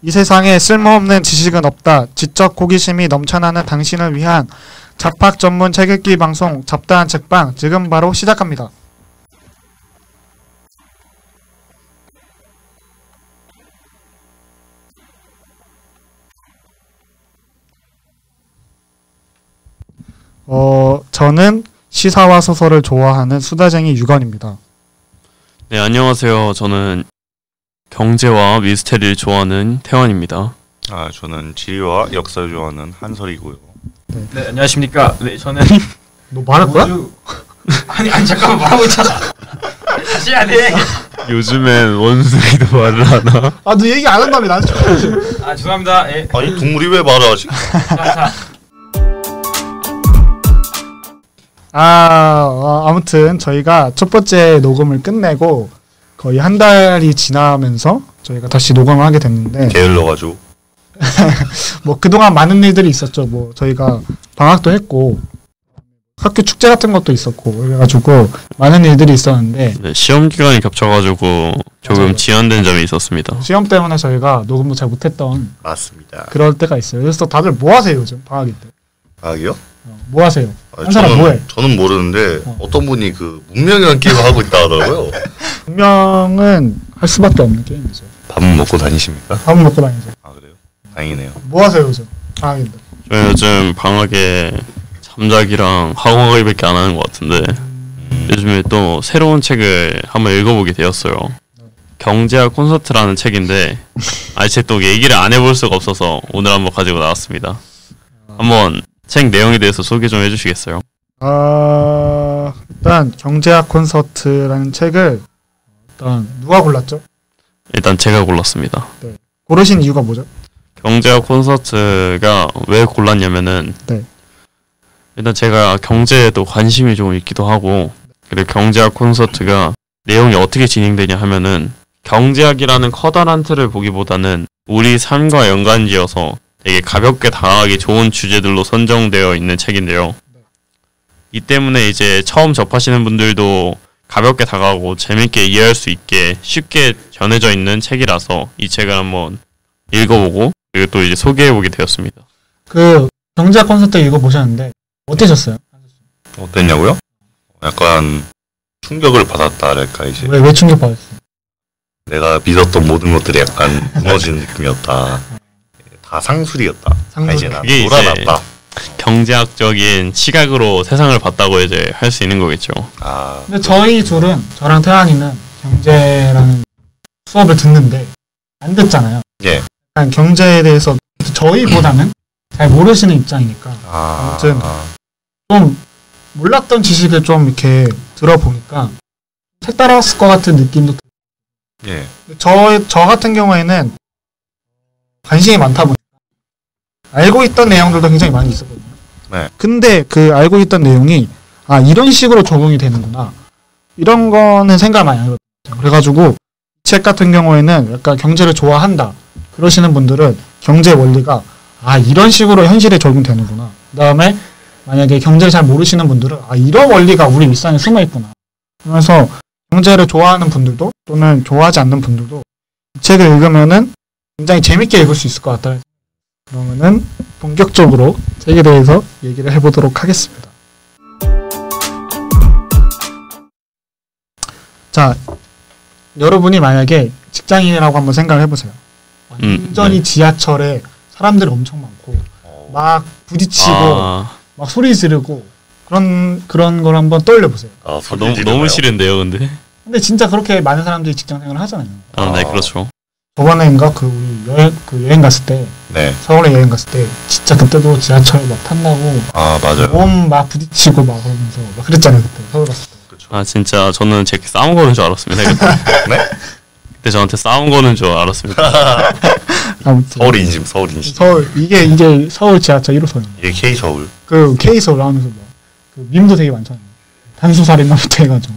이 세상에 쓸모없는 지식은 없다. 지적 호기심이 넘쳐나는 당신을 위한 잡학 전문 책 읽기 방송 잡다한 책방 지금 바로 시작합니다. 저는 시사와 소설을 좋아하는 수다쟁이 유건입니다. 네, 안녕하세요. 저는 경제와 미스테리를 좋아하는 태환입니다. 저는 지리와 역사를 좋아하는 한설이고요. 네, 안녕하십니까. 네, 저는 너 말할 거야? 아니 잠깐만 말하고 있잖아. 다시 해야 돼. 요즘엔 원숭이도 말을 하나? 너 얘기 안 한다며 나한테. 죄송합니다. 예. 아니 동물이 왜 말을 하지? 자. 아무튼 저희가 첫 번째 녹음을 끝내고 거의 한 달이 지나면서 저희가 다시 녹음을 하게 됐는데 게을러가지고 뭐 그동안 많은 일들이 있었죠. 뭐 저희가 방학도 했고 학교 축제 같은 것도 있었고 그래가지고 많은 일들이 있었는데 네, 시험 기간이 겹쳐가지고 조금 맞아요. 지연된 점이 있었습니다. 시험 때문에 저희가 녹음도 잘 못했던 맞습니다. 그럴 때가 있어요. 그래서 다들 뭐 하세요 요즘 방학일 때? 방학이요? 뭐 하세요? 한 사람 뭐 해? 저는 모르는데 어떤 분이 그 문명이라는 게임을 하고 있다 하더라고요. 분명은 할 수밖에 없는 게임이죠. 밥은 먹고 다니십니까? 밥은 먹고 다니죠. 그래요? 다행이네요. 뭐 하세요 요즘 방학인데? 저는 요즘 방학에 잠자기랑 학원 가기밖에 안 하는 것 같은데 요즘에 또 새로운 책을 한번 읽어보게 되었어요. 경제학 콘서트라는 책인데 아직 또 얘기를 안 해볼 수가 없어서 오늘 한번 가지고 나왔습니다. 한번 책 내용에 대해서 소개 좀 해주시겠어요? 일단 경제학 콘서트라는 책을 일단 누가 골랐죠? 일단 제가 골랐습니다. 고르신 이유가 뭐죠? 경제학 콘서트가 왜 골랐냐면은 네. 일단 제가 경제에도 관심이 좀 있기도 하고 그리고 경제학 콘서트가 내용이 어떻게 진행되냐 하면은 경제학이라는 커다란 틀을 보기보다는 우리 삶과 연관지어서 되게 가볍게 다가가기 좋은 주제들로 선정되어 있는 책인데요. 이 때문에 이제 처음 접하시는 분들도 가볍게 다가가고 재밌게 이해할 수 있게 쉽게 전해져 있는 책이라서 이 책을 한번 읽어보고 그리고 또 이제 소개해보게 되었습니다. 그 경제학 콘서트 읽어보셨는데 어떠셨어요? 어땠냐고요? 약간 충격을 받았다랄까 이제. 왜 충격받았어요? 내가 믿었던 모든 것들이 약간 무너지는 느낌이었다. 다 상술이었다. 이제 난 그게 이제 돌아났다. 경제학적인 시각으로 세상을 봤다고 이제 할 수 있는 거겠죠. 근데 저희 둘은 저랑 태환이는 경제라는 수업을 듣는데 안 듣잖아요. 예. 약간 경제에 대해서 저희보다는 잘 모르시는 입장이니까 아무튼 좀 몰랐던 지식을 좀 이렇게 들어보니까 색다랐을 것 같은 느낌도 들어요. 예. 저 같은 경우에는 관심이 많다 보니까 알고 있던 내용들도 굉장히 많이 있었거든요. 네. 근데 그 알고 있던 내용이 이런 식으로 적용이 되는구나. 이런 거는 생각을 많이 안 해봤어요. 그래가지고 이 책 같은 경우에는 약간 경제를 좋아한다. 그러시는 분들은 경제 원리가 이런 식으로 현실에 적용되는구나. 그 다음에 만약에 경제를 잘 모르시는 분들은 이런 원리가 우리 일상에 숨어 있구나. 그래서 경제를 좋아하는 분들도 또는 좋아하지 않는 분들도 이 책을 읽으면은 굉장히 재밌게 읽을 수 있을 것 같다. 그러면은 본격적으로 책에 대해서 얘기를 해보도록 하겠습니다. 자, 여러분이 만약에 직장인이라고 한번 생각을 해보세요. 완전히 네. 지하철에 사람들이 엄청 많고 막 부딪히고 막 소리 지르고 그런 걸 한번 떠올려 보세요. 너무 싫은데요, 근데. 근데 진짜 그렇게 많은 사람들이 직장 생활을 하잖아요. 네, 그렇죠. 저번에인가 우리 여행 갔을 때 네. 서울에 여행 갔을 때 진짜 그때도 지하철 막 탄다고 맞아요. 몸 막 부딪히고 막 그러면서 막 그랬잖아요 그때 서울 갔을 때. 진짜 저는 제 싸움 거는 줄 알았습니다. 그때. 네? 그때 저한테 싸움 거는 줄 알았습니다. 아무튼 서울 인심. 서울 이게 서울 지하철 1호선이에요. 이게 K 서울. 그 K 서울 하면서 그 밈도 되게 많잖아요. 단수살인마부터 해가지고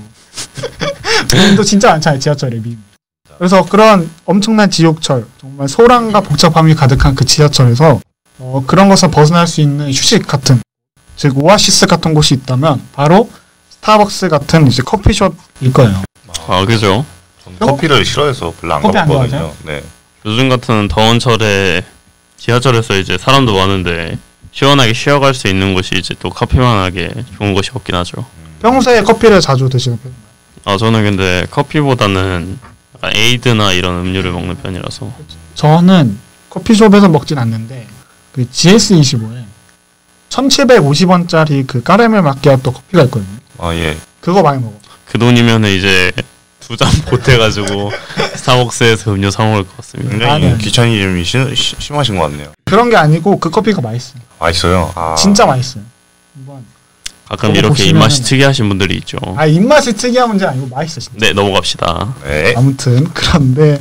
밈도 진짜 많잖아요 지하철에 밈. 그래서 그런 엄청난 지옥철, 정말 소란과 복잡함이 가득한 그 지하철에서 그런 것을 벗어날 수 있는 휴식 같은, 즉 오아시스 같은 곳이 있다면 바로 스타벅스 같은 이제 커피숍일 거예요. 그죠? 저는 커피를 싫어해서 별로 안 커피 안 가봤거든요. 좋아하세요? 네. 요즘 같은 더운 철에 지하철에서 이제 사람도 많은데 시원하게 쉬어갈 수 있는 곳이 이제 또 커피만하게 좋은 곳이 없긴 하죠. 평소에 커피를 자주 드시는 편인가요? 아 저는 근데 커피보다는 약간 에이드나 이런 음료를 먹는 편이라서. 저는 커피숍에서 먹진 않는데 그 GS25에 1,750원짜리 그 까르멜 마키아토 커피가 있거든요. 아 예. 그거 많이 먹어. 그 돈이면 이제 2잔 보태가지고 스타벅스에서 음료 사 먹을 것 같습니다. 굉장히 아니. 귀차니즘이 심하신 것 같네요. 그런 게 아니고 그 커피가 맛있어요. 맛있어요. 아. 진짜 맛있어요. 한번 가끔 그거 이렇게 보시면은- 입맛이 특이하신 분들이 있죠. 입맛이 특이한 문제 아니고 맛있어 진짜. 네 넘어갑시다. 네. 아무튼 그런데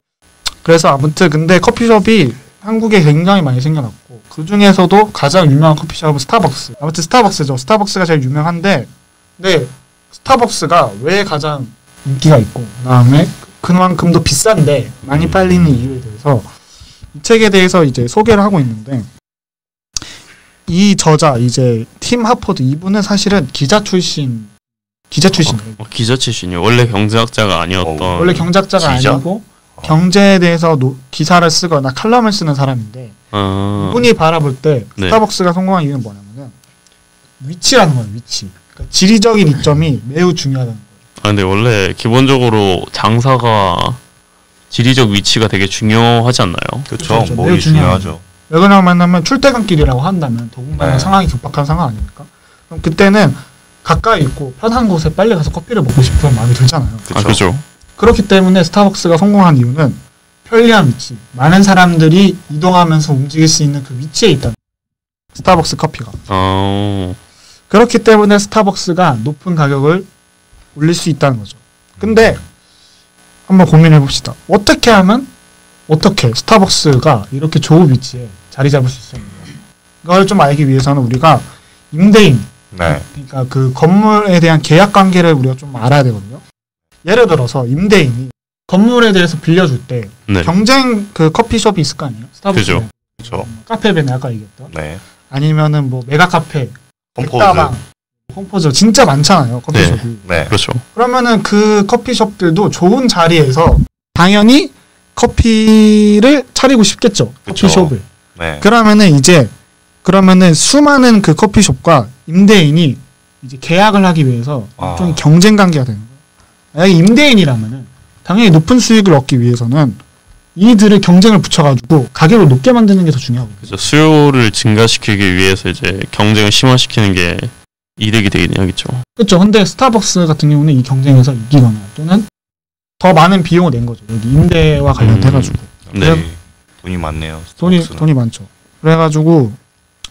그래서 아무튼 근데 커피숍이 한국에 굉장히 많이 생겨났고 그 중에서도 가장 유명한 커피숍은 스타벅스. 아무튼 스타벅스죠. 스타벅스가 제일 유명한데 근데 스타벅스가 왜 가장 인기가 있고 그다음에 그만큼 더 비싼데 많이 팔리는 이유에 대해서 이 책에 대해서 이제 소개를 하고 있는데 이 저자 이제 팀 하퍼드 이분은 사실은 기자 출신이에요. 기자 출신이요. 원래 경제학자가 아니었던. 원래 경제학자가 기자? 아니고 경제에 대해서 기사를 쓰거나 칼럼을 쓰는 사람인데 이분이 바라볼 때 네. 스타벅스가 성공한 이유는 뭐냐면은 위치라는 거예요. 위치. 그러니까 지리적인 이점이 매우 중요하다는 거예요. 아 근데 원래 기본적으로 장사가 지리적 위치가 되게 중요하지 않나요? 그렇죠. 그렇죠. 뭐이 매우 중요하죠. 왜 그러냐면 출퇴근길이라고 한다면 더군다나 네. 상황이 급박한 상황 아닙니까? 그럼 그때는 가까이 있고 편한 곳에 빨리 가서 커피를 먹고 싶은 마음이 들잖아요. 아 그죠. 그렇기 때문에 스타벅스가 성공한 이유는 편리한 위치, 많은 사람들이 이동하면서 움직일 수 있는 그 위치에 있다. 스타벅스 커피가. 그렇기 때문에 스타벅스가 높은 가격을 올릴 수 있다는 거죠. 근데 한번 고민해 봅시다. 어떻게 스타벅스가 이렇게 좋은 위치에 자리 잡을 수 있었는가? 이걸 좀 알기 위해서는 우리가 임대인, 네. 그러니까 그 건물에 대한 계약 관계를 우리가 좀 알아야 되거든요. 예를 들어서 임대인이 건물에 대해서 빌려줄 때 네. 경쟁 그 커피숍이 있을 거 아니에요? 스타벅스, 그죠. 그렇죠. 카페베네 아까 얘기했던, 네. 아니면은 뭐 메가 카페, 홈포즈. 백다방, 홈포즈 진짜 많잖아요 커피숍이. 네. 그렇죠. 그러면은 그 커피숍들도 좋은 자리에서 당연히 커피를 차리고 싶겠죠. 그쵸. 커피숍을. 네. 그러면은 수많은 그 커피숍과 임대인이 이제 계약을 하기 위해서 아. 좀 경쟁 관계가 되는 거예요. 만약에 임대인이라면은 당연히 높은 수익을 얻기 위해서는 이들을 경쟁을 붙여가지고 가격을 높게 만드는 게 더 중요하거든요. 그래서 수요를 증가시키기 위해서 이제 경쟁을 심화시키는 게 이득이 되긴 해야겠죠. 그렇죠. 근데 스타벅스 같은 경우는 이 경쟁에서 이기거나 또는 더 많은 비용을 낸 거죠. 여기 임대와 관련돼가지고. 네. 돈이 많네요. 돈이 스타벅스는. 돈이 많죠. 그래가지고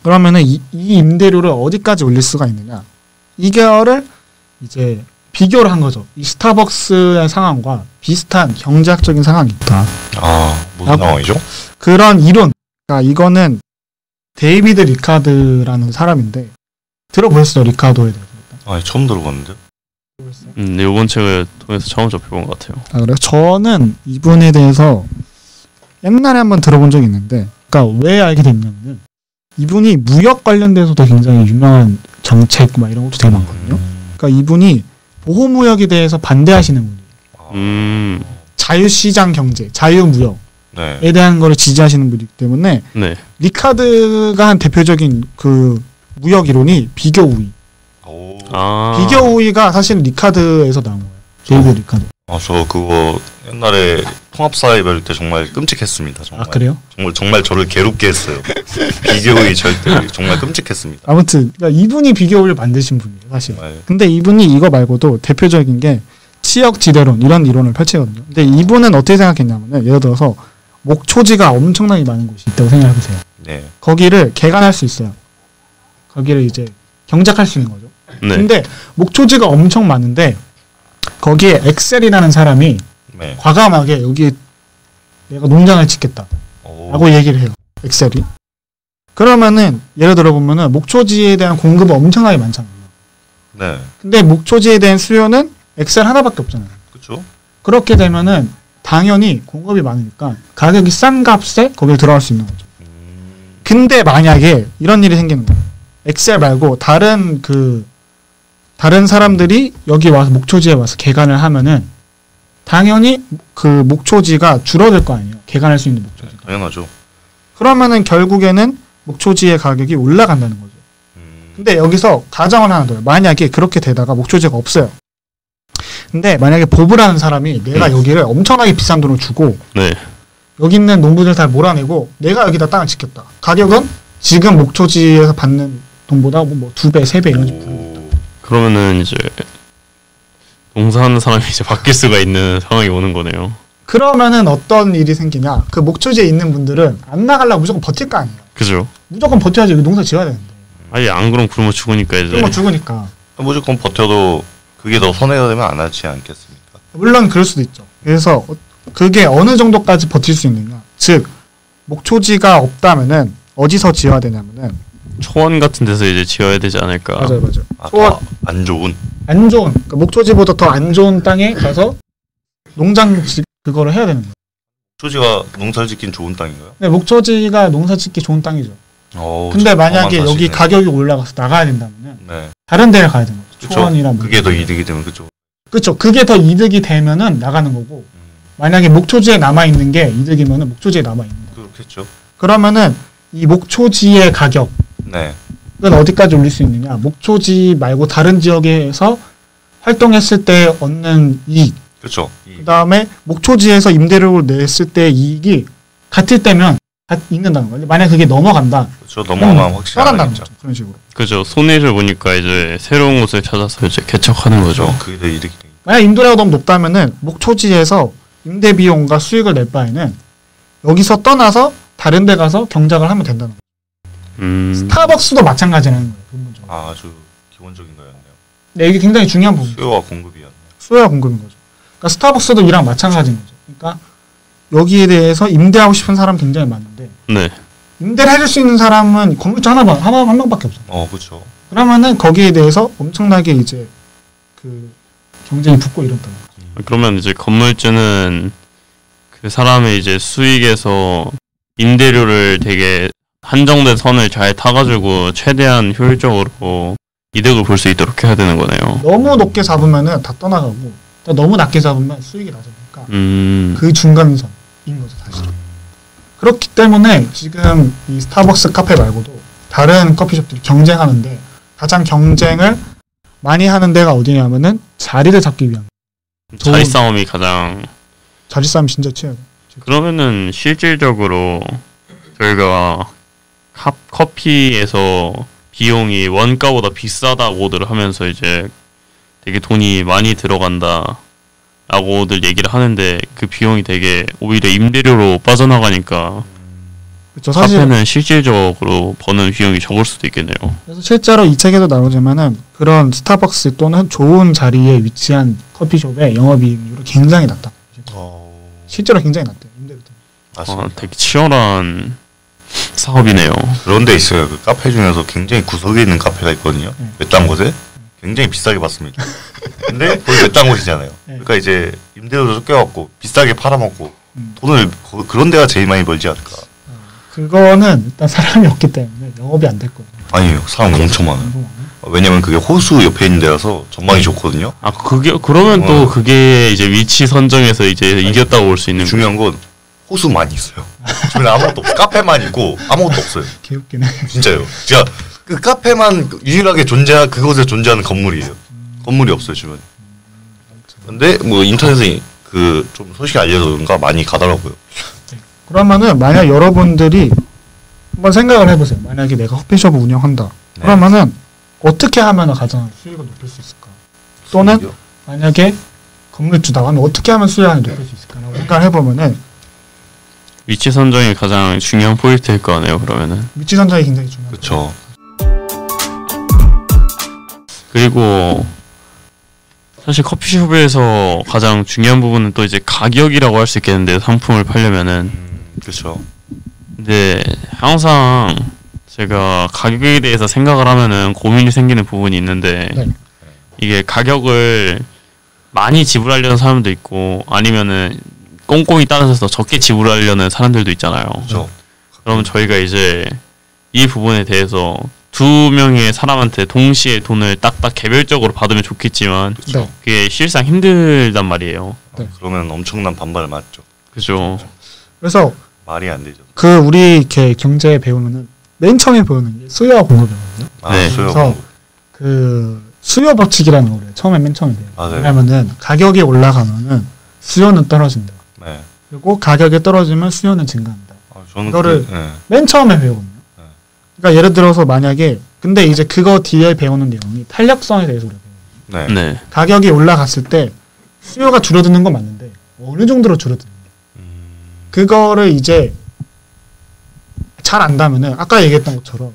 그러면은 이 임대료를 어디까지 올릴 수가 있느냐? 이거를 이제 비교를 한 거죠. 이 스타벅스의 상황과 비슷한 경제학적인 상황이 있다. 아, 무슨 라고. 상황이죠? 그런 이론. 그러니까 이거는 데이비드 리카드라는 사람인데 들어보셨어요? 리카도에 대해서? 아, 처음 들어봤는데. 네, 이번 책을 통해서 처음 접해본 것 같아요. 아, 그래요? 저는 이분에 대해서 옛날에 한번 들어본 적이 있는데, 그러니까 왜 알게 됐냐면은 이분이 무역 관련돼서도 굉장히 유명한 정책 막 이런 것도 되게 많거든요. 그러니까 이분이 보호무역에 대해서 반대하시는 분이에요. 자유시장 경제, 자유무역에 네. 대한 거를 지지하시는 분이기 때문에 네. 리카드가 한 대표적인 그 무역 이론이 비교 우위. 오. 아. 비교 우위가 사실 리카드에서 나온 거예요. 데이비드 리카드. 아, 저 그거 옛날에 통합사회 배울 때 정말 끔찍했습니다. 정말. 아, 그래요? 정말 저를 괴롭게 했어요. 비교의 절대 정말 끔찍했습니다. 아무튼 그러니까 이분이 비교 우위를 만드신 분이에요, 사실. 네. 근데 이분이 이거 말고도 대표적인 게 치역지대론 이런 이론을 펼치거든요. 근데 이분은 어떻게 생각했냐면은 예를 들어서 목초지가 엄청나게 많은 곳이 있다고 생각해보세요. 네. 거기를 개간할 수 있어요. 거기를 이제 경작할 수 있는 거죠. 네. 근데 목초지가 엄청 많은데 거기에 엑셀이라는 사람이 네. 과감하게 여기 내가 농장을 짓겠다 오. 라고 얘기를 해요. 엑셀이. 그러면은 예를 들어 보면은 목초지에 대한 공급은 엄청나게 많잖아요. 네. 근데 목초지에 대한 수요는 엑셀 하나밖에 없잖아요. 그렇죠. 그렇게 되면은 당연히 공급이 많으니까 가격이 싼 값에 거기에 들어갈 수 있는 거죠. 근데 만약에 이런 일이 생기는 거예요. 엑셀 말고 다른 사람들이 여기 와서 목초지에 와서 개간을 하면은 당연히 그 목초지가 줄어들 거 아니에요. 개간할 수 있는 목초지가. 당연하죠. 그러면은 결국에는 목초지의 가격이 올라간다는 거죠. 근데 여기서 가정을 하나 둬요. 만약에 그렇게 되다가 목초지가 없어요. 근데 만약에 보부라는 사람이 내가 여기를 엄청나게 비싼 돈을 주고 네. 여기 있는 농부들 다 몰아내고 내가 여기다 땅을 짓겠다. 가격은 지금 목초지에서 받는 돈보다 뭐 2배, 3배 이런 식으로. 오. 그러면은 이제 농사하는 사람이 이제 바뀔 수가 있는 상황이 오는 거네요. 그러면은 어떤 일이 생기냐? 그 목초지에 있는 분들은 안 나가려고 무조건 버틸 거 아니에요. 그죠? 무조건 버텨야지 농사 지어야 되는데. 아예 안 그럼 굶어 죽으니까 이제. 굶어 죽으니까. 무조건 버텨도 그게 더 손해가 되면 안 하지 않겠습니까? 물론 그럴 수도 있죠. 그래서 그게 어느 정도까지 버틸 수 있느냐. 즉 목초지가 없다면은 어디서 지어야 되냐면은 초원 같은 데서 이제 지어야 되지 않을까. 맞아요. 아, 초원. 더 안 좋은. 안 좋은 그러니까 목초지보다 더 안 좋은 땅에 가서 농장 그거를 해야 되는 거예요. 초지가 농사를 짓긴 좋은 땅인가요? 근데 목초지가 농사 짓기 좋은 땅이죠. 근데 저 만약에 험한 여기 사실이네. 가격이 올라가서 나가야 된다면은 네. 다른 데를 가야 되는 거죠. 그쵸. 초원이나 뭐. 그게 더 이득이 되면 그쪽. 그렇죠. 그게 더 이득이 되면은 나가는 거고 만약에 목초지에 남아 있는 게 이득이면은 목초지에 남아 있는 거. 그렇겠죠. 그러면은 이 목초지의 가격은 네. 어디까지 올릴 수 있느냐? 목초지 말고 다른 지역에서 활동했을 때 얻는 이익. 그렇죠. 그 다음에 목초지에서 임대료를 냈을 때 이익이 같을 때면 있는다는 거예요. 만약 그게 넘어간다. 그렇죠. 넘어가면 확실히 안 떠난다는 하겠죠. 거죠. 그런 식으로. 그죠. 손해를 보니까 이제 새로운 곳을 찾아서 이제 개척하는 거죠. 그렇죠. 그게 더 이득이 되니까. 만약 임대료가 너무 높다면은 목초지에서 임대 비용과 수익을 낼 바에는 여기서 떠나서 다른 데 가서 경작을 하면 된다는 거예요. 스타벅스도 마찬가지라는 거예요. 근본적으로. 아주 기본적인 거였네요. 네, 이게 굉장히 중요한 부분이에요. 수요와 공급이었네요. 수요와 공급인 거죠. 그러니까 스타벅스도 이랑 마찬가지인 거죠. 그러니까 여기에 대해서 임대하고 싶은 사람 굉장히 많은데 네. 임대를 해줄 수 있는 사람은 건물주 한 명밖에 없어요. 그렇죠. 그러면은 거기에 대해서 엄청나게 이제 그 경쟁이 붙고 이런다는 거죠. 그러면 이제 건물주는 그 사람의 이제 수익에서 임대료를 되게 한정된 선을 잘 타가지고 최대한 효율적으로 이득을 볼 수 있도록 해야 되는 거네요. 너무 높게 잡으면은 다 떠나가고 또 너무 낮게 잡으면 수익이 낮으니까 그 중간선인 거죠 사실은. 그렇기 때문에 지금 이 스타벅스 카페 말고도 다른 커피숍들이 경쟁하는데 가장 경쟁을 많이 하는 데가 어디냐면은 자리를 잡기 위한 자리 싸움이 가장. 자리 싸움 진짜 치열해. 그러면은 실질적으로 저희가 커피에서 비용이 원가보다 비싸다고들 하면서 이제 되게 돈이 많이 들어간다라고들 얘기를 하는데 그 비용이 되게 오히려 임대료로 빠져나가니까 그렇죠. 사실 카페는 실질적으로 버는 비용이 적을 수도 있겠네요. 그래서 실제로 이 책에도 나오지만은 그런 스타벅스 또는 좋은 자리에 위치한 커피숍의 영업이익률이 굉장히 낮다. 실제로 굉장히 낮대요. 임대료 때문에. 맞습니다. 되게 치열한 사업이네요. 그런 데 있어요. 그 카페 중에서 굉장히 구석에 있는 카페가 있거든요. 외딴 곳에 굉장히 비싸게 받습니다. 근데 거기 외딴 곳이잖아요. 그러니까 이제 임대료도 쫓겨갖고 비싸게 팔아먹고 돈을 그런 데가 제일 많이 벌지 않을까. 그거는 일단 사람이 없기 때문에 영업이 안 될 거예요. 아니에요. 사람 엄청 많아요. 왜냐면 그게 호수 옆에 있는 데라서 전망이 좋거든요. 그러면 또 그게 이제 위치 선정에서 이제 이겼다고 볼 수 있는. 중요한 건 호수만 있어요. 주변에 아무것도 없어. 카페만 있고 아무것도 없어요. 개웃기네. 진짜요. 진짜 그 카페만 유일하게 그곳에 존재하는 건물이에요. 건물이 없어요 주변에. 근데 뭐 인터넷에 그 좀 소식이 알려서 그런가 많이 가더라고요. 그러면은 만약 여러분들이 한번 생각을 해보세요. 만약에 내가 커피숍을 운영한다. 그러면은 어떻게 하면 가장 수익을 높일 수 있을까? 또는 수익이요? 만약에 건물주다 하면 어떻게 하면 수익을 높일 수 있을까라고 생각을 해보면은 위치 선정이 가장 중요한 포인트일 거 아니에요. 그러면은 위치 선정이 굉장히 중요해요. 그렇죠. 그리고 사실 커피숍에서 가장 중요한 부분은 또 이제 가격이라고 할 수 있겠는데 상품을 팔려면은 그렇죠. 근데 항상 제가 가격에 대해서 생각을 하면은 고민이 생기는 부분이 있는데 네. 이게 가격을 많이 지불하려는 사람도 있고 아니면은 꼼꼼히 따져서 적게 지불하려는 사람들도 있잖아요. 그렇죠. 그러면 저희가 이제 이 부분에 대해서 두 명의 사람한테 동시에 돈을 딱딱 개별적으로 받으면 좋겠지만 네. 그게 실상 힘들단 말이에요. 네. 그러면 엄청난 반발을 맞죠. 그죠. 그래서 말이 안 되죠. 그 우리 이렇게 경제 배우면은 맨 처음에 배우는 게 수요와 공급이거든요. 네. 그래서 그 수요 법칙이라는 거를 맨 처음에 배워요. 맞아요. 왜냐면은 가격이 올라가면은 수요는 떨어진다. 네. 그리고 가격이 떨어지면 수요는 증가한다. 저는 이거를 네. 맨 처음에 배우거든요. 네. 그러니까 예를 들어서 만약에 근데 이제 그거 뒤에 배우는 내용이 탄력성에 대해서 우리가 배워요. 네. 네. 가격이 올라갔을 때 수요가 줄어드는 건 맞는데 어느 정도로 줄어드는 게 그거를 이제 잘 안다면은 아까 얘기했던 것처럼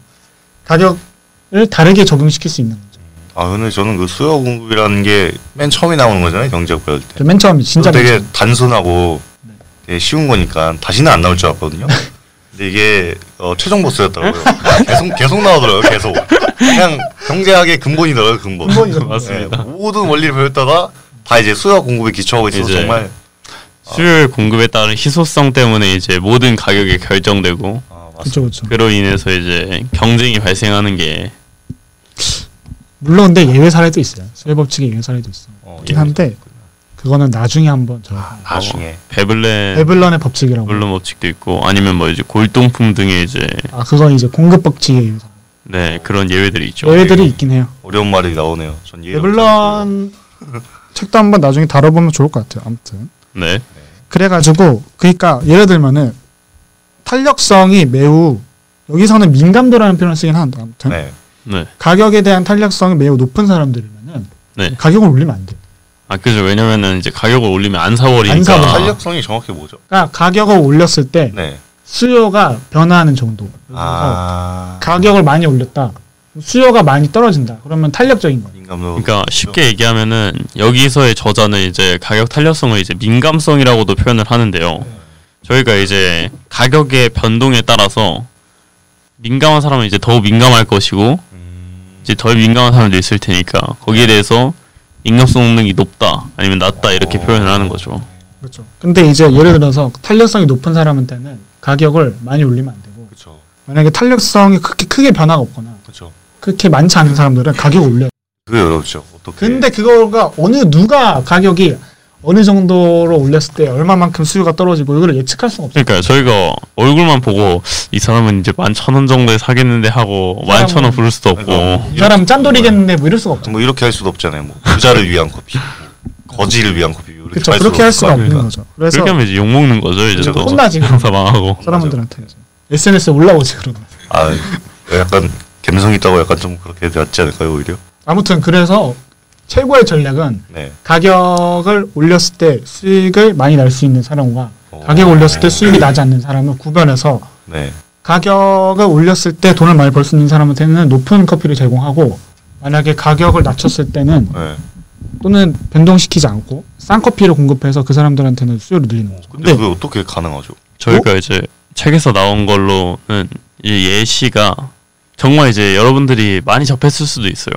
가격을 다르게 적용시킬 수 있는 거죠. 근데 저는 그 수요 공급이라는 게 맨 처음에 나오는 거잖아요. 경제학 배울 때. 맨 처음에 진짜 되게 맨 처음. 단순하고 네. 되게 쉬운 거니까 다시는 안 나올 줄 알았거든요. 근데 이게 최종 보스였더라고요. 계속 나오더라고요. 계속. 그냥 경제학의 근본이더라고요. 근본. 근본이죠. 맞습니다. 네, 모든 원리를 배울 다가 다 이제 수요 공급에 기초하고 있어서 이제 정말 수요일 공급에 따른 희소성 때문에 이제 모든 가격이 결정되고 그렇죠, 그렇죠. 그로 인해서 이제 경쟁이 발생하는 게 물론 근데 예외 사례도 있어요. 수요 법칙의 예외 사례도 있긴 한데 그거는 나중에 한번 제가 나중에 베블런의 법칙이라고. 베블런 법칙도 있고 아니면 뭐 이제 골동품 등의 이제 그건 이제 공급 법칙의 예외 사례. 네 그런 예외들이 있죠. 예외들이 있긴 해요. 어려운 말이 나오네요. 전 이해가 베블런 책도 한번 나중에 다뤄보면 좋을 것 같아요. 아무튼 네. 그래가지고 그러니까 예를 들면은 탄력성이 매우 여기서는 민감도라는 표현을 쓰긴 하는데 아무튼 네. 네. 가격에 대한 탄력성이 매우 높은 사람들이면은 네. 가격을 올리면 안 돼요. 그죠. 왜냐면은 이제 가격을 올리면 안 사버리니까. 안 사버려. 탄력성이 정확히 뭐죠? 그러니까 가격을 올렸을 때 네. 수요가 변화하는 정도. 그래서 가격을 많이 올렸다. 수요가 많이 떨어진다. 그러면 탄력적인 거예요. 민감도. 그러니까 쉽게 얘기하면은 여기서의 저자는 이제 가격 탄력성을 이제 민감성이라고도 표현을 하는데요. 저희가 이제 가격의 변동에 따라서 민감한 사람은 이제 더 민감할 것이고 이제 덜 민감한 사람도 있을 테니까 거기에 대해서 민감성 능력이 높다 아니면 낮다 이렇게 표현을 하는 거죠. 그렇죠. 근데 이제 예를 들어서 탄력성이 높은 사람한테는 가격을 많이 올리면 안 되고 그렇죠. 만약에 탄력성이 그렇게 크게 변화가 없거나 그렇죠. 그렇게 많지 않은 사람들은 가격을 올려요. 그게 어렵죠. 어떻게? 근데 그거가 누가 가격이 어느 정도로 올렸을 때 얼마만큼 수요가 떨어지고 이걸 예측할 수가 없어요. 그러니까 저희가 얼굴만 보고 이 사람은 이제 11,000원 정도에 사겠는데 하고 11,000원 부를 수도 없고 이 사람 짠돌이겠는데 뭐 이럴 수가 없죠. 뭐 이렇게 할 수도 없잖아요. 뭐 부자를 위한 커피, 거지를 위한 커피 이렇게 그렇죠. 할 그렇게 할 수가 없으니까. 없는 거죠. 그래서 그렇게 하면 이제 욕 먹는 거죠. 이제 그렇죠. 또 혼나지. 회사 망하고. 사람들한테 SNS에 올라오지 그러면. 약간 감성 있다고 약간 좀 그렇게 되지 않을까요 오히려? 아무튼 그래서 최고의 전략은 네. 가격을 올렸을 때 수익을 많이 낼 수 있는 사람과 가격을 올렸을 때 수익이 나지 않는 사람을 구별해서 네. 가격을 올렸을 때 돈을 많이 벌 수 있는 사람한테는 높은 커피를 제공하고 만약에 가격을 낮췄을 때는 네. 또는 변동시키지 않고 싼 커피를 공급해서 그 사람들한테는 수요를 늘리는 거죠. 근데 그게 어떻게 가능하죠? 저희가 이제 책에서 나온 걸로는 이 예시가 정말 이제 여러분들이 많이 접했을 수도 있어요.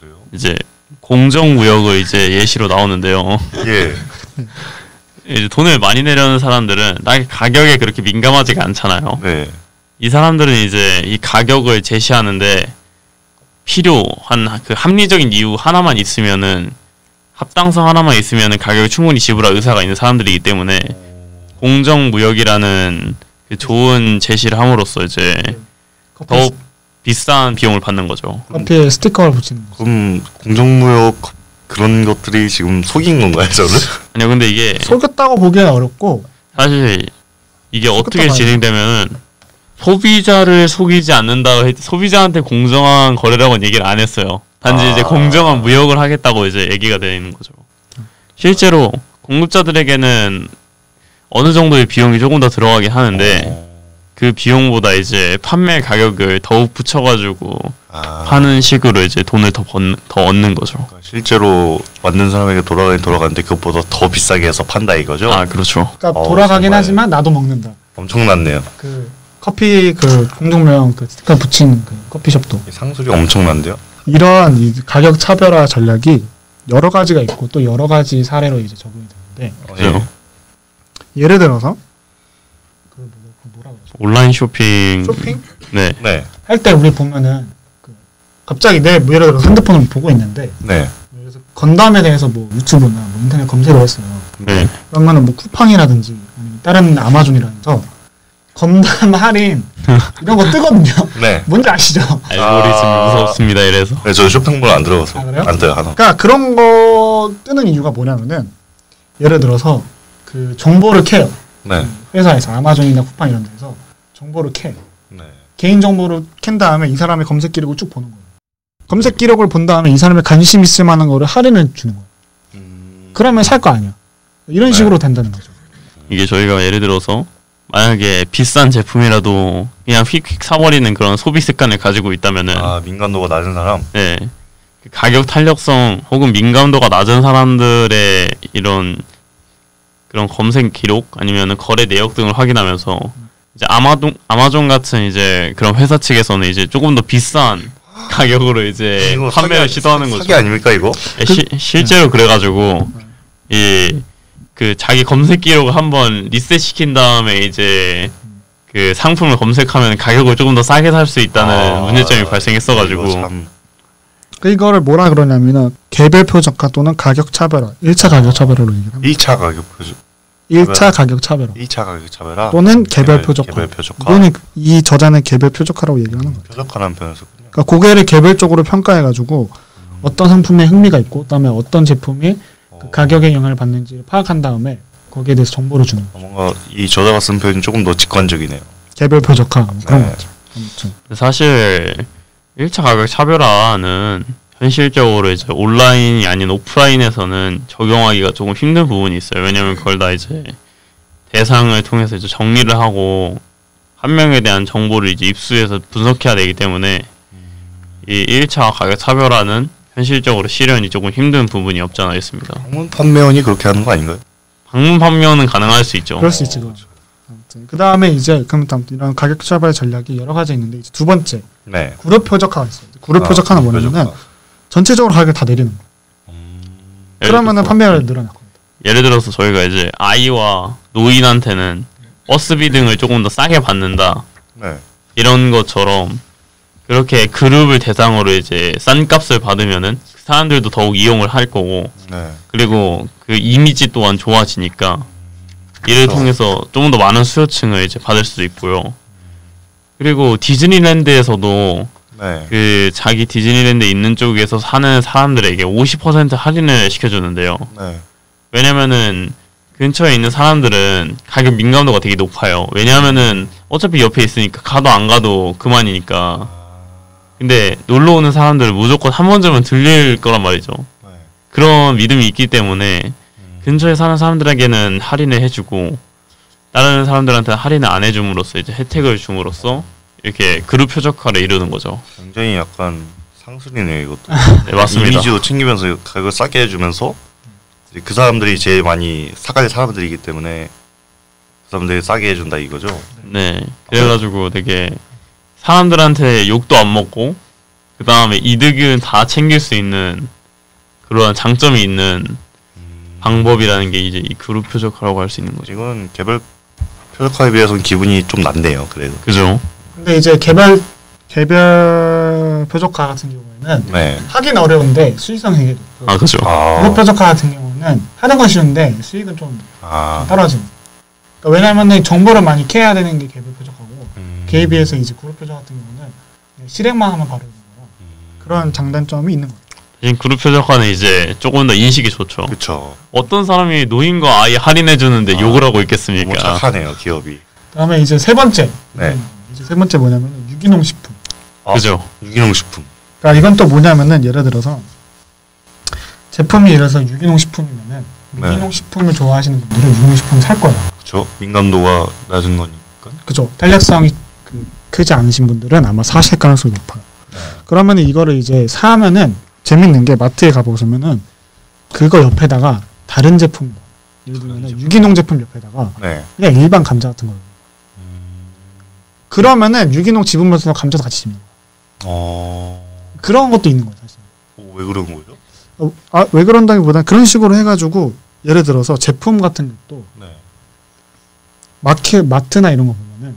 그래요? 이제 공정무역을 이제 예시로 나오는데요. 예. 이제 돈을 많이 내려는 사람들은 딱 가격에 그렇게 민감하지가 않잖아요. 네. 이 사람들은 이제 이 가격을 제시하는데 필요한 그 합리적인 이유 하나만 있으면은 합당성 하나만 있으면은 가격을 충분히 지불할 의사가 있는 사람들이기 때문에 공정무역이라는 그 좋은 제시를 함으로써 이제 더 비싼 비용을 받는 거죠. 커피에 스티커를 붙이는 거죠. 그럼 공정무역 그런 것들이 지금 속인 건가요, 저는? 아니요, 근데 이게 속였다고 보기엔 어렵고 사실 이게 어떻게 속였다고 진행되면은 소비자를 속이지 않는다, 소비자한테 공정한 거래라고는 얘기를 안 했어요. 단지 이제 공정한 무역을 하겠다고 이제 얘기가 되어 있는 거죠. 실제로 공급자들에게는 어느 정도의 비용이 조금 더 들어가긴 하는데 그 비용보다 이제 판매 가격을 더욱 붙여가지고 파는 식으로 이제 돈을 더 얻는 거죠. 그러니까 실제로 만든 사람에게 돌아가는데 그것보다 더 비싸게 해서 판다 이거죠? 그렇죠. 그러니까 돌아가긴 정말. 하지만 나도 먹는다. 엄청났네요. 그 커피 그 공정무역 그 스티커 붙인 그 커피숍도 상술이 엄청난데요? 이러한 이 가격 차별화 전략이 여러 가지가 있고 또 여러 가지 사례로 이제 적용이 되는데 그죠. 예를 들어서 그 뭐라 그러죠? 온라인 쇼핑. 쇼핑 네. 네. 할 때 우리 보면은 갑자기 내 뭐 예를 들어 핸드폰을 보고 있는데 네. 그래서 건담에 대해서 뭐 유튜브나 뭐 인터넷 검색을 했어요. 네. 그러면은 뭐 쿠팡이라든지 아니면 다른 아마존이라든지 건담 할인 이런 거 뜨거든요. 네. 뭔지 아시죠? 알고리즘이 무섭습니다. 이래서. 네, 저 쇼핑몰 안 들어가서. 아, 그래요? 안 떠요, 하나. 그러니까 그런 거 뜨는 이유가 뭐냐면은 예를 들어서 그 정보를 캐요. 네. 회사에서 아마존이나 쿠팡 이런 데서 정보를 캐. 네. 개인 정보를 캔 다음에 이 사람의 검색 기록을 쭉 보는 거예요. 검색 기록을 본 다음에 이 사람의 관심 있을 만한 거를 할인을 주는 거예요. 그러면 살 거 아니야. 이런 네. 식으로 된다는 거죠. 이게 저희가 예를 들어서 만약에 비싼 제품이라도 그냥 휙휙 사버리는 그런 소비 습관을 가지고 있다면은 아, 민감도가 낮은 사람? 네. 그 가격 탄력성 혹은 민감도가 낮은 사람들의 이런 그런 검색 기록 아니면은 거래 내역 등을 확인하면서 이제 아마존 같은 이제 그런 회사 측에서는 이제 조금 더 비싼 가격으로 이제 이거 판매를 사기, 시도하는 거죠. 사기 아닙니까, 이거? 실제로 그래가지고 이 그 자기 검색 기록을 한번 리셋 시킨 다음에 이제 그 상품을 검색하면 가격을 조금 더 싸게 살 수 있다는 문제점이 발생했어가지고 이거 참. 이거를 뭐라 그러냐면은 개별 표적화 또는 가격 차별화, 1차 가격 차별화로 얘기를 합니다. 2차 가격 표적. 1차 가격 차별화 2차 가격 차별화. 또는 개별 표적화. 개별 표적화. 또는 이 저자는 개별 표적화라고 얘기하는 거예요. 표적화라는 표현을 썼군요. 그러니까 고객을 개별적으로 평가해가지고 어떤 상품에 흥미가 있고, 그다음에 어떤 제품이 그 가격에 영향을 받는지를 파악한 다음에 거기에 대해서 정보를 주는 거예요. 뭔가 이 저자가 쓴 표현이 조금 더 직관적이네요. 개별 표적화 뭐 그런 네. 거죠. 아무튼 사실 1차 가격 차별화는 현실적으로 이제 온라인이 아닌 오프라인에서는 적용하기가 조금 힘든 부분이 있어요. 왜냐면 그걸 다 이제 대상을 통해서 이제 정리를 하고 한 명에 대한 정보를 이제 입수해서 분석해야 되기 때문에 이 1차 가격 차별화는 현실적으로 실현이 조금 힘든 부분이 없지 않아 있습니다. 방문 판매원이 그렇게 하는 거 아닌가요? 방문 판매는 가능할 수 있죠. 그럴 수 있지. 그건. 아무튼 그 다음에 이제 그럼 이런 가격 차별 전략이 여러 가지 있는데 이제 두 번째 네. 그룹 표적화가 있어요. 그룹 표적화는 뭐냐면은 표적화. 전체적으로 가격을 다 내리는 거예요. 그러면은 판매를 늘어날 겁니다. 예를 들어서 저희가 이제 아이와 노인한테는 버스비 등을 조금 더 싸게 받는다. 네. 이런 것처럼 그렇게 그룹을 대상으로 이제 싼 값을 받으면은 사람들도 더욱 이용을 할 거고 네. 그리고 그 이미지 또한 좋아지니까 이를 그렇죠. 통해서 좀 더 많은 수요층을 이제 받을 수도 있고요. 그리고 디즈니랜드에서도 네. 그 자기 디즈니랜드 있는 쪽에서 사는 사람들에게 50% 할인을 시켜주는데요. 네. 왜냐면은 근처에 있는 사람들은 가격 민감도가 되게 높아요. 왜냐면은 어차피 옆에 있으니까 가도 안 가도 그만이니까. 근데 놀러 오는 사람들은 무조건 한 번쯤은 들릴 거란 말이죠. 네. 그런 믿음이 있기 때문에 근처에 사는 사람들에게는 할인을 해주고 다른 사람들한테 할인을 안 해줌으로써 이제 혜택을 줌으로써 이렇게 그룹 표적화를 이루는 거죠. 굉장히 약간 상술이네요, 이것도. 네, 맞습니다. 이미지도 챙기면서 가격을 싸게 해주면서 이제 그 사람들이 제일 많이 사갈 사람들이기 때문에 그 사람들이 싸게 해준다 이거죠. 네. 그래가지고 되게 사람들한테 욕도 안 먹고 그 다음에 이득은 다 챙길 수 있는 그러한 장점이 있는 방법이라는 게 이제 이 그룹 표적화라고 할 수 있는 거죠. 이건 개별 표적화에 비해서는 기분이 좀 난데요, 그래도. 그죠? 근데 이제 개별 표적화 같은 경우에는 네. 하긴 어려운데 수익성 되게 높고 아, 그죠. 그룹 표적화 같은 경우는 하는 건 쉬운데 수익은 좀 아. 떨어지는. 그러니까 왜냐면은 정보를 많이 캐야 되는 게 개별 표적화고 그에 비해서 이제 그룹 표적 같은 경우는 그냥 실행만 하면 바로 되는 거라 그런 장단점이 있는 거죠. 대신 그룹 표적화는 이제 조금 더 인식이 좋죠. 그쵸. 어떤 사람이 노인과 아이 할인해 주는데 욕을 하고 있겠습니까? 너무 착하네요, 기업이. 그다음에 이제 세 번째. 네. 이제 세 번째 뭐냐면 유기농 식품. 그죠? 유기농 식품. 그러니까 이건 또 뭐냐면은 예를 들어서 제품이 예를 들어서 유기농 식품이면은 네. 유기농 식품을 좋아하시는 분들은 유기농 식품을 살 거예요. 그쵸. 민감도가 낮은 거니까. 그죠? 탄력성이 크지 않으신 분들은 아마 사실 가능성이 높아요. 그러면 이거를 이제 사면은 재밌는 게 마트에 가보시면은 그거 옆에다가 다른 제품 예를 들면 유기농 제품 옆에다가 네. 그냥 일반 감자 같은 거 그러면은 유기농 집으면서 감자도 같이 집는 거예요. 그런 것도 있는 거예요, 사실. 왜 그런 거죠? 왜 그런다기보다는 그런 식으로 해가지고 예를 들어서 제품 같은 것도 네. 마트나 이런 거 보면은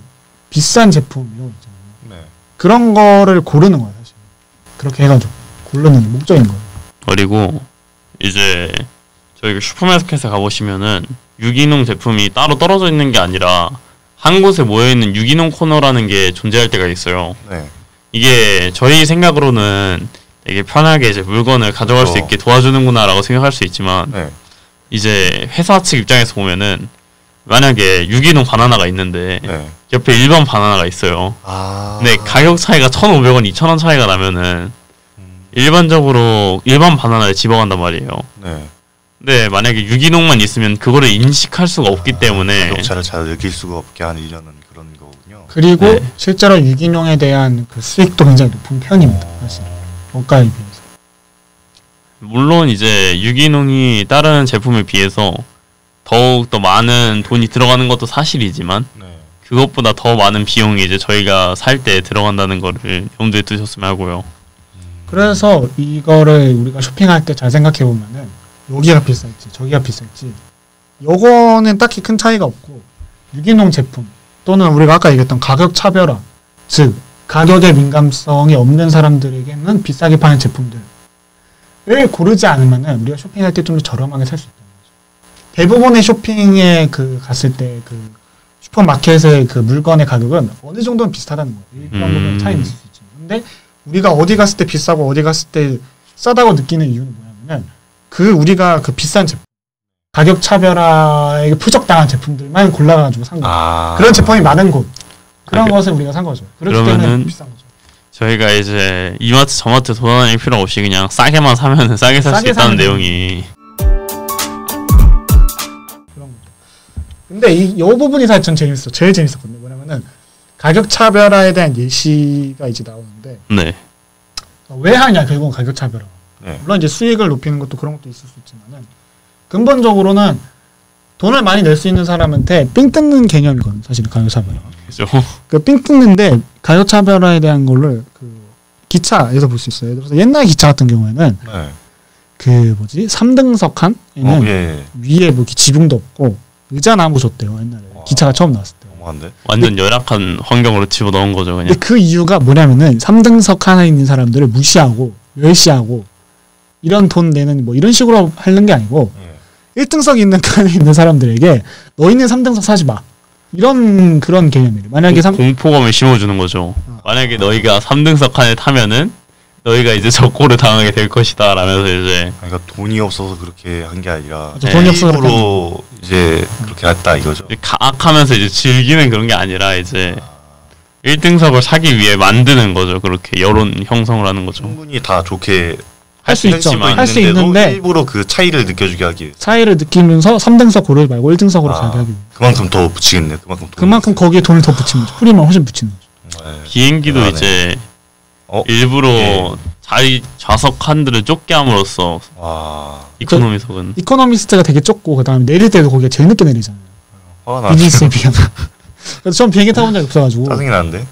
비싼 제품 이런 거 있잖아요. 네. 그런 거를 고르는 거예요, 사실. 그렇게 해가지고 고르는 게 목적인 거예요. 그리고 이제 저희 슈퍼마켓에 가보시면은 유기농 제품이 따로 떨어져 있는 게 아니라 한 곳에 모여있는 유기농 코너라는 게 존재할 때가 있어요. 네. 이게 저희 생각으로는 되게 편하게 이제 물건을 가져갈 수 있게 도와주는구나라고 생각할 수 있지만 네. 이제 회사 측 입장에서 보면은 만약에 유기농 바나나가 있는데 네. 옆에 일반 바나나가 있어요. 아. 근데 가격 차이가 1,500원, 2,000원 차이가 나면은 일반적으로 일반 바나나를 집어간단 말이에요. 네. 근데 만약에 유기농만 있으면 그거를 인식할 수가 없기 때문에 가격차를 잘 느낄 수가 없게 하려는 그런 거군요. 그리고 네. 실제로 유기농에 대한 그 수익도 굉장히 높은 편입니다. 사실 원가에 비해서. 물론 이제 유기농이 다른 제품에 비해서 더욱 더 많은 돈이 들어가는 것도 사실이지만 네. 그것보다 더 많은 비용이 이제 저희가 살 때 들어간다는 거를 염두에 두셨으면 하고요. 그래서 이거를 우리가 쇼핑할 때 잘 생각해 보면은 여기가 비쌀지 저기가 비쌀지 요거는 딱히 큰 차이가 없고 유기농 제품 또는 우리가 아까 얘기했던 가격 차별화 즉 가격의 민감성이 없는 사람들에게는 비싸게 파는 제품들을 고르지 않으면은 우리가 쇼핑할 때 좀 더 저렴하게 살 수 있다는 거죠. 대부분의 쇼핑에 그 갔을 때 그 슈퍼마켓의 그 물건의 가격은 어느 정도는 비슷하다는 거예요. 일정 부분 차이는 있을 수 있지만. 근데 우리가 어디 갔을 때 비싸고 어디 갔을 때 싸다고 느끼는 이유는 뭐냐면은 그 우리가 그 비싼 제품 가격 차별화에 표적당한 제품들만 골라가지고 산 거예요. 아. 그런 제품이 많은 곳 그런 아, 것을 우리가 산 거죠. 그렇기 때문에 그러면은 비싼 거죠. 저희가 이제 이마트 저마트 돌아다닐 필요 없이 그냥 싸게만 사면은 싸게 살 수 싸게 있다는 사면 내용이 그런 거죠. 근데 이 부분이 사실 전 재밌어. 제일 재밌었거든요. 뭐냐면은 가격 차별화에 대한 예시가 이제 나오는데 네. 왜 하냐 결국은 가격 차별화. 네. 물론 이제 수익을 높이는 것도 그런 것도 있을 수 있지만은 근본적으로는 돈을 많이 낼 수 있는 사람한테 삥 뜯는 개념이거든요. 사실은 가격 차별화. 그죠. 그 삥 뜯는데 가격 차별화에 대한 거를 그 기차에서 볼 수 있어요. 예를 들어서 옛날 기차 같은 경우에는 네. 그 뭐지 3등석 칸에는 예. 위에 뭐 이렇게 지붕도 없고 의자 나무 줬대요. 옛날에 기차가 처음 나왔을 때. 너무한데? 완전 열악한 환경으로 집어넣은 거죠 그냥. 근데 그 이유가 뭐냐면은 3등석 칸에 있는 사람들을 무시하고 멸시하고 이런 돈 내는 뭐 이런 식으로 하는 게 아니고 예. 1등석 있는 칸에 있는 사람들에게 너희는 3등석 사지 마. 이런 그런 개념이에요. 만약에 공포감을 심어주는 거죠. 만약에 너희가 3등석 칸에 타면은 너희가 이제 적고를 당하게 될 것이다 라면서 이제 그러니까 돈이 없어서 그렇게 한 게 아니라 맞아, 돈이 없어서 일부러 이제 그렇게 했다 이거죠. 가악하면서 이제 즐기는 그런 게 아니라 이제 1등석을 사기 위해 만드는 거죠. 그렇게 여론 형성을 하는 거죠. 충분히 다 좋게 할 수 있죠. 했지만 할 수 있는데도 있는데 일부러 그 차이를 느껴주게 하기 위해 차이를 느끼면서 3등석 고르지 말고 1등석으로 가게 하기 위해. 그만큼 더 붙이겠네. 그만큼 돈 그만큼 거기에 돈을 더 붙이는 거죠. 프리미엄 훨씬 붙이는 거죠. 네. 비행기도 대단하네. 이제 어? 일부러 예. 자리 좌석 칸들을 좁게 함으로써 와 이코노미석은 이코노미스트가 되게 좁고 그다음에 내릴 때도 거기가 제일 늦게 내리잖아요. 화가 나. 비즈니스에 비하면. 그래서 전 비행기 타본 적이 없어가지고 짜증이 나는데.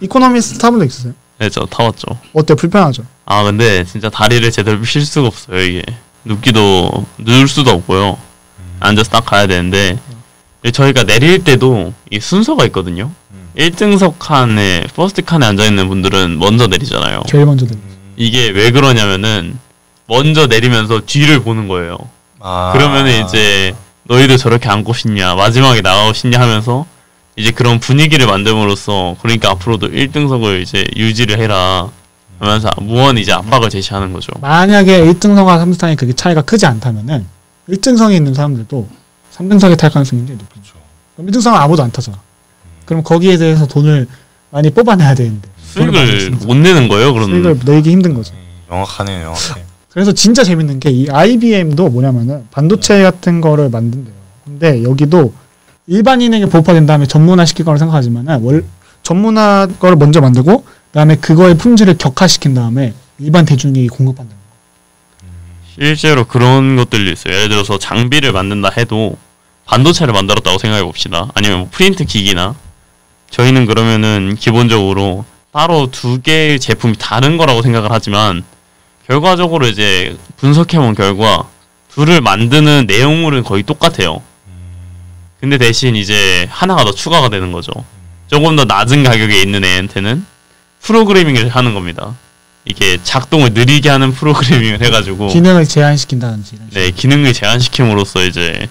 이코노미스트 타본 적 있으세요? 네, 저 타봤죠. 어때? 불편하죠? 아 근데 진짜 다리를 제대로 필 수가 없어요 이게. 눕기도 누울 수도 없고요. 앉아서 딱 가야 되는데 저희가 내릴 때도 이 순서가 있거든요. 1등석 칸에 퍼스트 칸에 앉아있는 분들은 먼저 내리잖아요. 제일 먼저 내리. 이게 왜 그러냐면은 먼저 내리면서 뒤를 보는 거예요. 아. 그러면은 이제 너희도 저렇게 앉고 싶냐 마지막에 나가고 싶냐 하면서 이제 그런 분위기를 만듦으로써 그러니까 앞으로도 1등석을 이제 유지를 해라 하면서 무언 이제 압박을 제시하는 거죠. 만약에 1등석과 3등석이 그게 차이가 크지 않다면은 1등석에 있는 사람들도 3등석에 탈 가능성이 굉장히 높죠. 그럼 1등석은 아무도 안 타잖아. 그럼 거기에 대해서 돈을 많이 뽑아내야 되는데 수익을 못 내는 거예요. 그런 수익을 내기 힘든 거죠. 명확하네요. 명확해. 그래서 진짜 재밌는 게 이 IBM도 뭐냐면은 반도체 같은 거를 만든대요. 근데 여기도 일반인에게 보급화된 다음에 전문화 시킬 거라고 생각하지만은 전문화 거를 먼저 만들고 그다음에 그거의 품질을 격화시킨 다음에 일반 대중이 공급한다는 거예요. 실제로 그런 것들이 있어요. 예를 들어서 장비를 만든다 해도 반도체를 만들었다고 생각해 봅시다. 아니면 뭐 프린트 기기나 저희는 그러면은 기본적으로 따로 두 개의 제품이 다른 거라고 생각을 하지만 결과적으로 이제 분석해본 결과 둘을 만드는 내용물은 거의 똑같아요. 근데 대신 이제 하나가 더 추가가 되는 거죠. 조금 더 낮은 가격에 있는 애한테는 프로그래밍을 하는 겁니다. 이게 작동을 느리게 하는 프로그래밍을 해가지고 기능을 제한시킨다든지. 이런 네, 기능을 제한시킴으로써 이제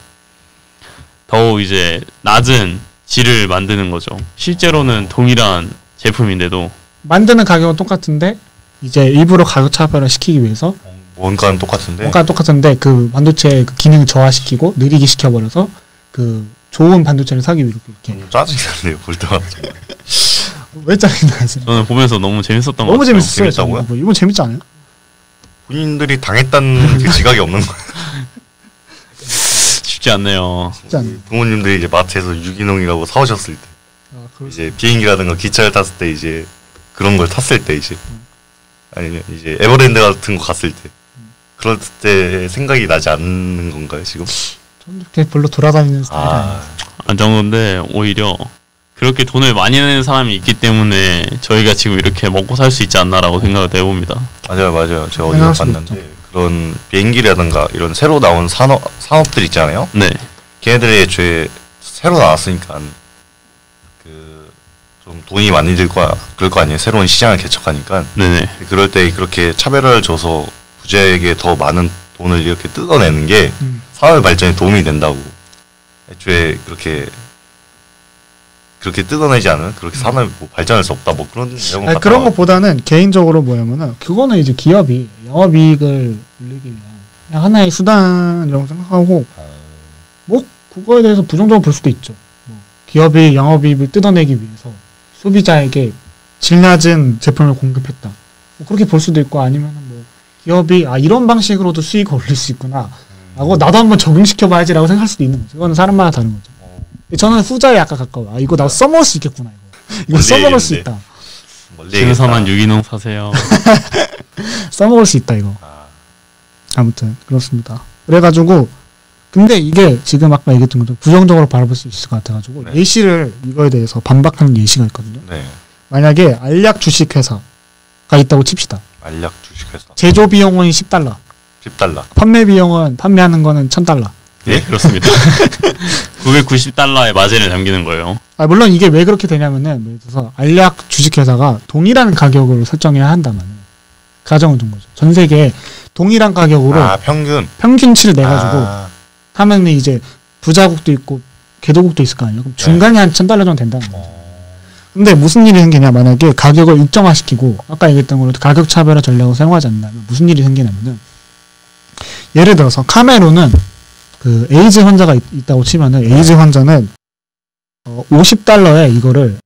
더욱 이제 낮은 질을 만드는 거죠. 실제로는 동일한 제품인데도 만드는 가격은 똑같은데 이제 일부러 가격 차별을 시키기 위해서 원가는 똑같은데. 원가는 똑같은데 그 반도체의 그 기능을 저하시키고 느리게 시켜버려서 그 좋은 반도체를 사기 위해 이렇게. 짜증이 나네요. 볼 때마다. 왜 짜증이 나세요? 저는 보면서 너무 재밌었던 것 너무 같아요. 재밌었어요. 재밌다고요? 저는. 이건 재밌지 않아요? 본인들이 당했다는 그 지각이 없는 거예요. 쉽지 않네요. 쉽지 않아요. 부모님들이 이제 마트에서 유기농이라고 사오셨을 때, 이제 비행기라든가 기차를 탔을 때 이제 그런 걸 탔을 때 이제 아니면 이제 에버랜드 같은 거 갔을 때 그럴 때 생각이 나지 않는 건가요 지금? 저는 그렇게 별로 돌아다니는 스타일이 아니에요. 안 정도인데 오히려 그렇게 돈을 많이 내는 사람이 있기 때문에 저희가 지금 이렇게 먹고 살 수 있지 않나라고 생각을 해봅니다. 맞아요. 제가 어디서 봤는데 그런 비행기라든가 이런 새로 나온 산업들 있잖아요. 네. 걔네들이 애초에 새로 나왔으니까 그 좀 돈이 많이 들 거야 그럴 거 아니에요. 새로운 시장을 개척하니까. 네네. 그럴 때 그렇게 차별화를 줘서 부자에게 더 많은 돈을 이렇게 뜯어내는 게 사회 발전에 도움이 된다고. 애초에 그렇게 뜯어내지 않으면 그렇게 산업이 뭐 발전할 수 없다 뭐 그런 내용. 아니, 그런 것보다는 개인적으로 뭐냐면은 그거는 이제 기업이 영업이익을 올리기 위한 그냥 하나의 수단이라고 생각하고 뭐 그거에 대해서 부정적으로 볼 수도 있죠. 뭐 기업이 영업이익을 뜯어내기 위해서 소비자에게 질 낮은 제품을 공급했다. 뭐 그렇게 볼 수도 있고 아니면은 뭐 기업이 이런 방식으로도 수익을 올릴 수 있구나. 라고 나도 한번 적용시켜봐야지라고 생각할 수도 있는 거죠. 이거는 사람마다 다른 거죠. 저는 후자에 약간 가까워. 이거 나 써먹을 수 있겠구나. 이거 써먹을 수 있다. 신선한 유기농 사세요. 써먹을 수 있다 이거. 아무튼 그렇습니다. 그래가지고 근데 이게 지금 아까 얘기했던 것처럼 부정적으로 바라볼 수 있을 것 같아가지고 네. 예시를 이거에 대해서 반박하는 예시가 있거든요. 네. 만약에 알약 주식회사가 있다고 칩시다. 알약 주식회사. 제조 비용은 $10. $10. 판매 비용은 판매하는 거는 $1,000. 네, 그렇습니다. 990달러의 마진을 남기는 거예요. 물론 이게 왜 그렇게 되냐면은 예를 들어서 알약 주식회사가 동일한 가격으로 설정해야 한다면 가정을 둔 거죠. 전 세계에 동일한 가격으로 평균치를 내가지고 하면 이제 부자국도 있고 개도국도 있을 거 아니에요. 그럼 중간에 한 $1,000 정도 된다는 거죠. 근데 무슨 일이 생기냐, 만약에 가격을 일정화시키고 아까 얘기했던 걸로 가격 차별화 전략을 사용하지 않는다면 무슨 일이 생기냐면은 예를 들어서 카메룬은 그 에이즈 환자가 있다고 치면은 에이즈 환자는 $50에 이거를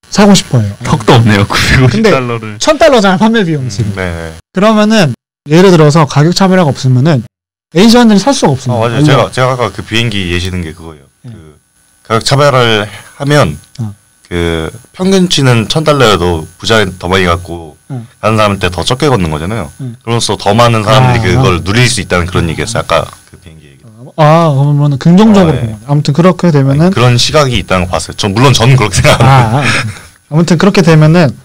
사고 싶어요. 턱도 없네요. 950달러를. $1,000잖아 판매 비용 지금. 네. 그러면은 예를 들어서 가격 차별화가 없으면은 에이즈 환자는 살 수가 없습니다. 맞아요. 제가 아까 그 비행기 예시는 게 그거예요. 그 가격 차별화를 하면 그 평균치는 $1,000여도 부자에 더 많이 갖고 가는 사람한테 더 적게 걷는 거잖아요. 그로써 더 많은 사람들이 그걸 누릴 수 있다는 그런 얘기였어요. 아까 그 비행기 얘기. 그러면 긍정적으로 본 거예요. 아무튼 그렇게 되면은 그런 시각이 있다는 거 봤어요. 물론 저는 그렇게 생각합니다. 아무튼 그렇게 되면은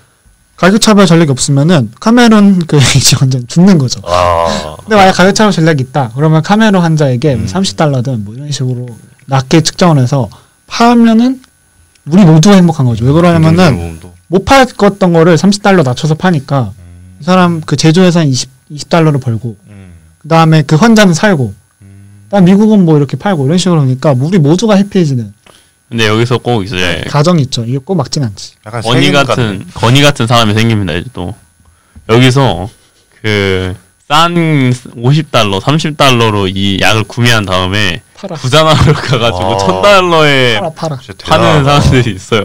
가격 차별 전략이 없으면은 카메룬 그 에이즈 환자는 죽는 거죠. 근데 만약 가격 차별 전략이 있다. 그러면 카메룬 환자에게 $30든 뭐 이런 식으로 낮게 측정을 해서 팔면은 우리 모두가 행복한 거죠. 왜 그러냐면은 못 팔었던 거를 $30 낮춰서 파니까 이 사람 그 제조회사는 $20를 벌고 그 다음에 그 환자는 살고 미국은 뭐 이렇게 팔고 이런 식으로 하니까 우리 모두가 해피해지는. 근데 여기서 꼭 이제 가정이 있죠. 이게 꼭 맞진 않지. 건이 같은 사람이 생깁니다. 이제 또 여기서 그 싼 $50, $30로 이 약을 구매한 다음에 부자나무로 가가지고 $1,000에 파는 사람들이 있어요.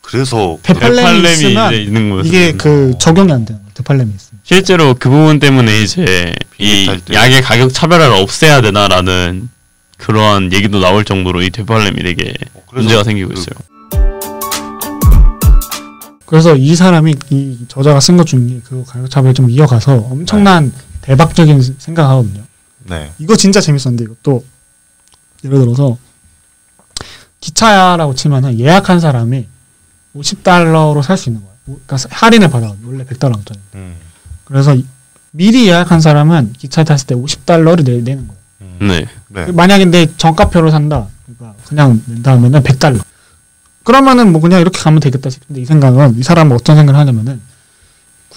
그래서 데팔렘이 있으면 이제 있는 거예요. 이게 그 적용이 안 돼요. 데팔렘이 있으면. 실제로 그 부분 때문에 이제 이 약의 가격 차별화를 없애야 되나라는 그러한 얘기도 나올 정도로 이 데팔렘이 되게 문제가 생기고 있어요. 그래서 이 사람이 이 저자가 쓴 것 중에 그 가격 차별을 좀 이어가서 엄청난 대박적인 생각하거든요. 네. 이거 진짜 재밌었는데 이것도 예를 들어서 기차라고 치면은 예약한 사람이 $50로 살 수 있는 거예요. 그러니까 할인을 받아. 원래 $100짜리. 그래서 미리 예약한 사람은 기차에 탔을 때 $50를 내는 거예요. 네. 만약에 내 정가표로 산다. 그러니까 그냥 낸다면은 $100. 그러면은 뭐 그냥 이렇게 가면 되겠다 싶은데 이 생각은 이 사람은 어떤 생각을 하냐면은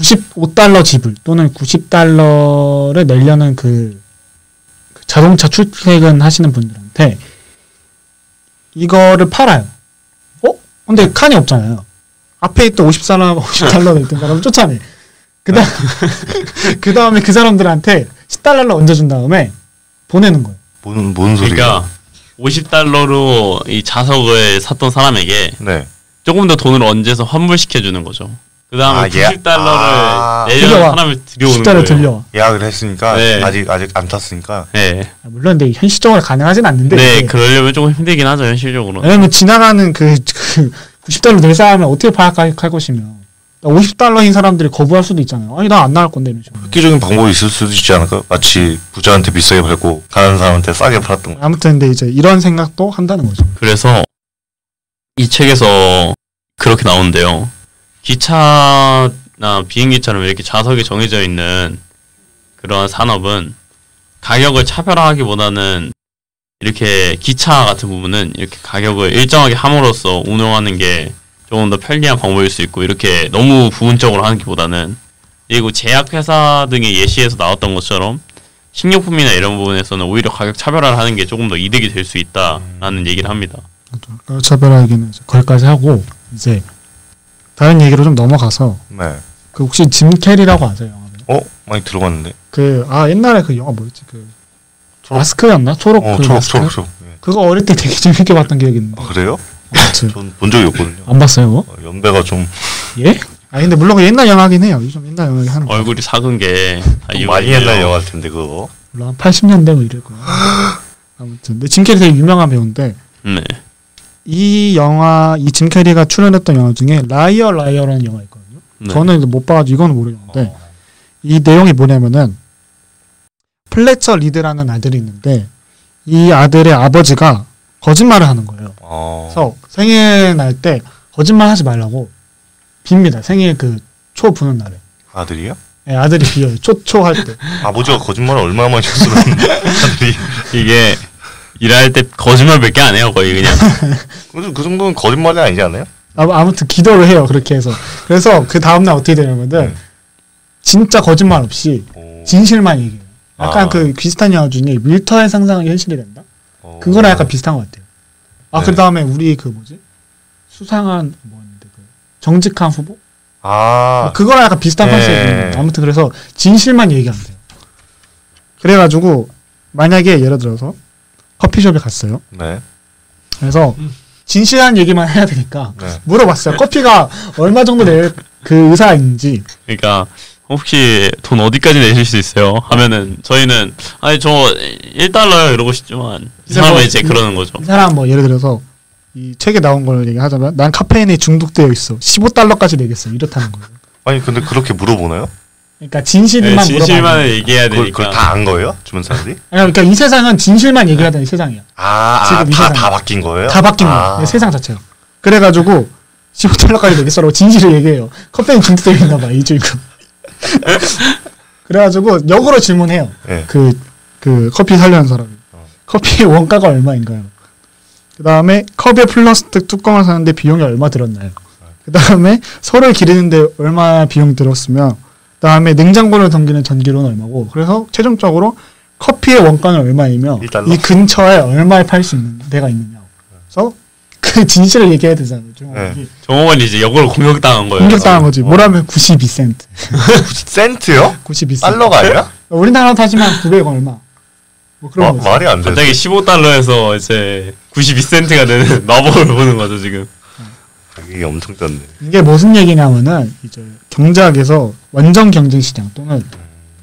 $95 지불 또는 $90를 내려는 그 자동차 출퇴근 하시는 분들한테 이거를 팔아요. 근데 칸이 없잖아요. 앞에 있던 $50 냈던 사람 쫓아내. 그 다음에 그 사람들한테 $10를 얹어준 다음에 보내는 거예요. 뭔 소리야? 그러니까 $50로 이 자석을 샀던 사람에게 네. 조금 더 돈을 얹어서 환불시켜주는 거죠. 그 다음에 $90를 내려는 사람을 들여오는 거예요. 들려. 예약을 했으니까 네. 아직 안 탔으니까. 네. 물론 근데 현실적으로 가능하진 않는데. 네, 그러려면 조금 힘들긴 하죠 현실적으로. 왜냐면 지나가는 그 $90 낼 사람을 어떻게 파악할 것이며 $50인 사람들이 거부할 수도 있잖아요. 아니 나 안 나갈 건데 이런 식으로. 획기적인 방법이 있을 수도 있지 않을까? 마치 부자한테 비싸게 팔고 가난한 사람한테 싸게 팔았던 거. 아무튼 근데 이제 이런 생각도 한다는 거죠. 그래서 이 책에서 그렇게 나오는데요. 기차나 비행기처럼 이렇게 좌석이 정해져 있는 그런 산업은 가격을 차별화하기보다는 이렇게 기차 같은 부분은 이렇게 가격을 일정하게 함으로써 운영하는 게 조금 더 편리한 방법일 수 있고 이렇게 너무 부분적으로 하는 것보다는 그리고 제약회사 등의 예시에서 나왔던 것처럼 식료품이나 이런 부분에서는 오히려 가격 차별화를 하는 게 조금 더 이득이 될 수 있다라는 얘기를 합니다. 가격 차별화기는 거기까지 하고 이제 다른 얘기로 좀 넘어가서 네. 그 혹시 짐 캐리라고 아세요? 영화를? 많이 들어봤는데. 옛날에 그 영화 뭐였지? 초록? 마스크였나? 초록 마스크? 초록. 네. 그거 어릴 때 되게 재밌게 봤던 기억이 있는데. 그래요? 아무튼 전 본 적이 없거든요. 안 봤어요, 그거? 연배가 좀 예? 근데 물론 그 옛날 영화긴 해요. 좀 옛날 영화긴 하는 거. 얼굴이 작은 게 많이 옛날 영화일 텐데 그거. 물론 한 80년대 뭐 이럴 거야. 아무튼 근데 짐 캐리 되게 유명한 배우인데 네. 이 짐 캐리가 출연했던 영화 중에 라이어라는 영화 있거든요. 네. 저는 못 봐가지고 이거는 모르겠는데 이 내용이 뭐냐면은 플래처 리드라는 아들이 있는데 이 아들의 아버지가 거짓말을 하는 거예요. 그래서 생일 날 때 거짓말 하지 말라고 빕니다. 생일 초 부는 날에. 아들이요? 네, 아들이 비어요. 초 할 때. 아버지가 거짓말을 얼마나 많이 했으면 아들이. 이게 일할 때 거짓말밖에 안 해요 거의 그냥. 그 정도는 거짓말이 아니지 않아요? 아무튼 기도를 해요. 그렇게 해서. 그래서 그 다음날 어떻게 되냐면은 진짜 거짓말 없이 진실만 얘기해요. 약간 비슷한 영화 중에 밀터의 상상이 현실이 된다? 그거랑 약간 비슷한 것 같아요. 네. 그 다음에 우리 수상한 뭐였는데 정직한 후보? 그거랑 약간 비슷한 컨셉이에요. 아무튼 그래서 진실만 얘기하면 돼요. 그래가지고 만약에 예를 들어서 커피숍에 갔어요. 네. 그래서 진실한 얘기만 해야 되니까 네. 물어봤어요. 커피가 얼마 정도 낼 그 의사인지. 그러니까 혹시 돈 어디까지 내실 수 있어요? 하면은 저희는 아니 저 $1 이러고 싶지만 이 사람은 이제 그러는 거죠. 이 사람 예를 들어서 이 책에 나온 걸 얘기하자면 난 카페인에 중독되어 있어. $15까지 내겠어. 이렇다는 거예요. 아니 근데 그렇게 물어보나요? 그러니까 진실만 진실만 얘기해야 되니까. 그걸 다 안 거예요? 주변 사람들이? 그러니까 이 세상은 진실만 얘기해야 되는 세상이야. 지금 이 다 세상이. 바뀐 거예요? 다 바뀐 거야. 세상 자체가. 그래가지고 $15까지 내겠어라고 진실을 얘기해요. 카페인 중독되어 있나 봐. 이 주인공. 그래가지고 역으로 질문해요. 네. 그 커피 살려는 사람이. 커피의 원가가 얼마인가요? 그 다음에 컵에 플라스틱 뚜껑을 사는데 비용이 얼마 들었나요? 그 다음에 소를 기르는데 얼마 비용 들었으며 그 다음에 냉장고를 넘기는 전기료는 얼마고 그래서 최종적으로 커피의 원가는 얼마이며 $1? 이 근처에 얼마에 팔 수 있는 데가 있느냐. 그래서 그 진실을 얘기해야 되잖아요. 정호원이 이제 역으로 공격당한 거예요. 공격당한 거지. 뭐라면 92센트. 센트요? 92센트. 달러가 아니라? 우리나라 타지만 900원 얼마. 뭐 그런 거지. 말이 안 돼. 갑자기 $15에서 이제 92센트가 되는 마법을 보는 거죠 지금. 이게 엄청 짠네. 이게 무슨 얘기냐면은 이제 경제학에서 원정 경쟁 시장 또는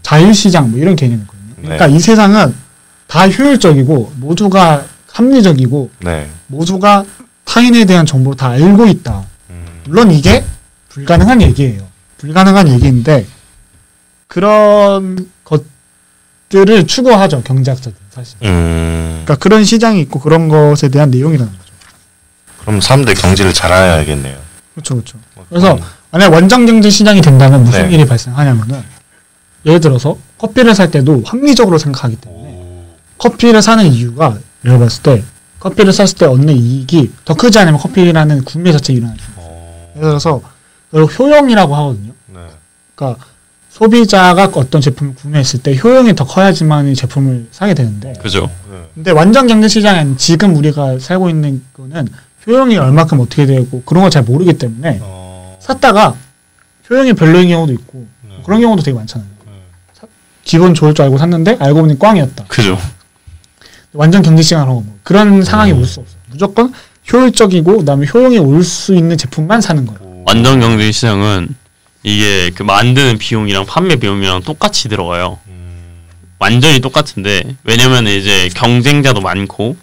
자유 시장 뭐 이런 개념이거든요. 그러니까 이 세상은 다 효율적이고 모두가 합리적이고 모두가 타인에 대한 정보를 다 알고 있다. 물론 이게 불가능한 얘기예요. 불가능한 얘기인데 그런 것들을 추구하죠 경제학자들 사실. 그러니까 그런 시장이 있고 그런 것에 대한 내용이라는 거죠. 그럼 사람들이 경제를 잘 알아야겠네요. 그렇죠. 그래서 만약 원정 경제 시장이 된다면 무슨 일이 발생하냐면은 예를 들어서 커피를 살 때도 합리적으로 생각하기 때문에 커피를 사는 이유가 예를 봤을 때 커피를 샀을 때 얻는 이익이 더 크지 않으면 커피라는 구매 자체가 일어나죠. 예를 들어서 효용이라고 하거든요. 그러니까 소비자가 어떤 제품을 구매했을 때 효용이 더 커야지만 이 제품을 사게 되는데. 그죠. 근데 완전 경제 시장은 지금 우리가 살고 있는 거는 효용이 얼마큼 어떻게 되고 그런 걸 잘 모르기 때문에 샀다가 효용이 별로인 경우도 있고 그런 경우도 되게 많잖아요. 기분 좋을 줄 알고 샀는데 알고 보니 꽝이었다. 그죠. 완전 경제 시장으로 그런 상황이 올 수 없어요. 무조건 효율적이고 그다음에 효용이 올 수 있는 제품만 사는 거예요. 완전 경제 시장은 이게 그 만드는 비용이랑 판매 비용이랑 똑같이 들어가요. 완전히 똑같은데 왜냐면 이제 경쟁자도 많고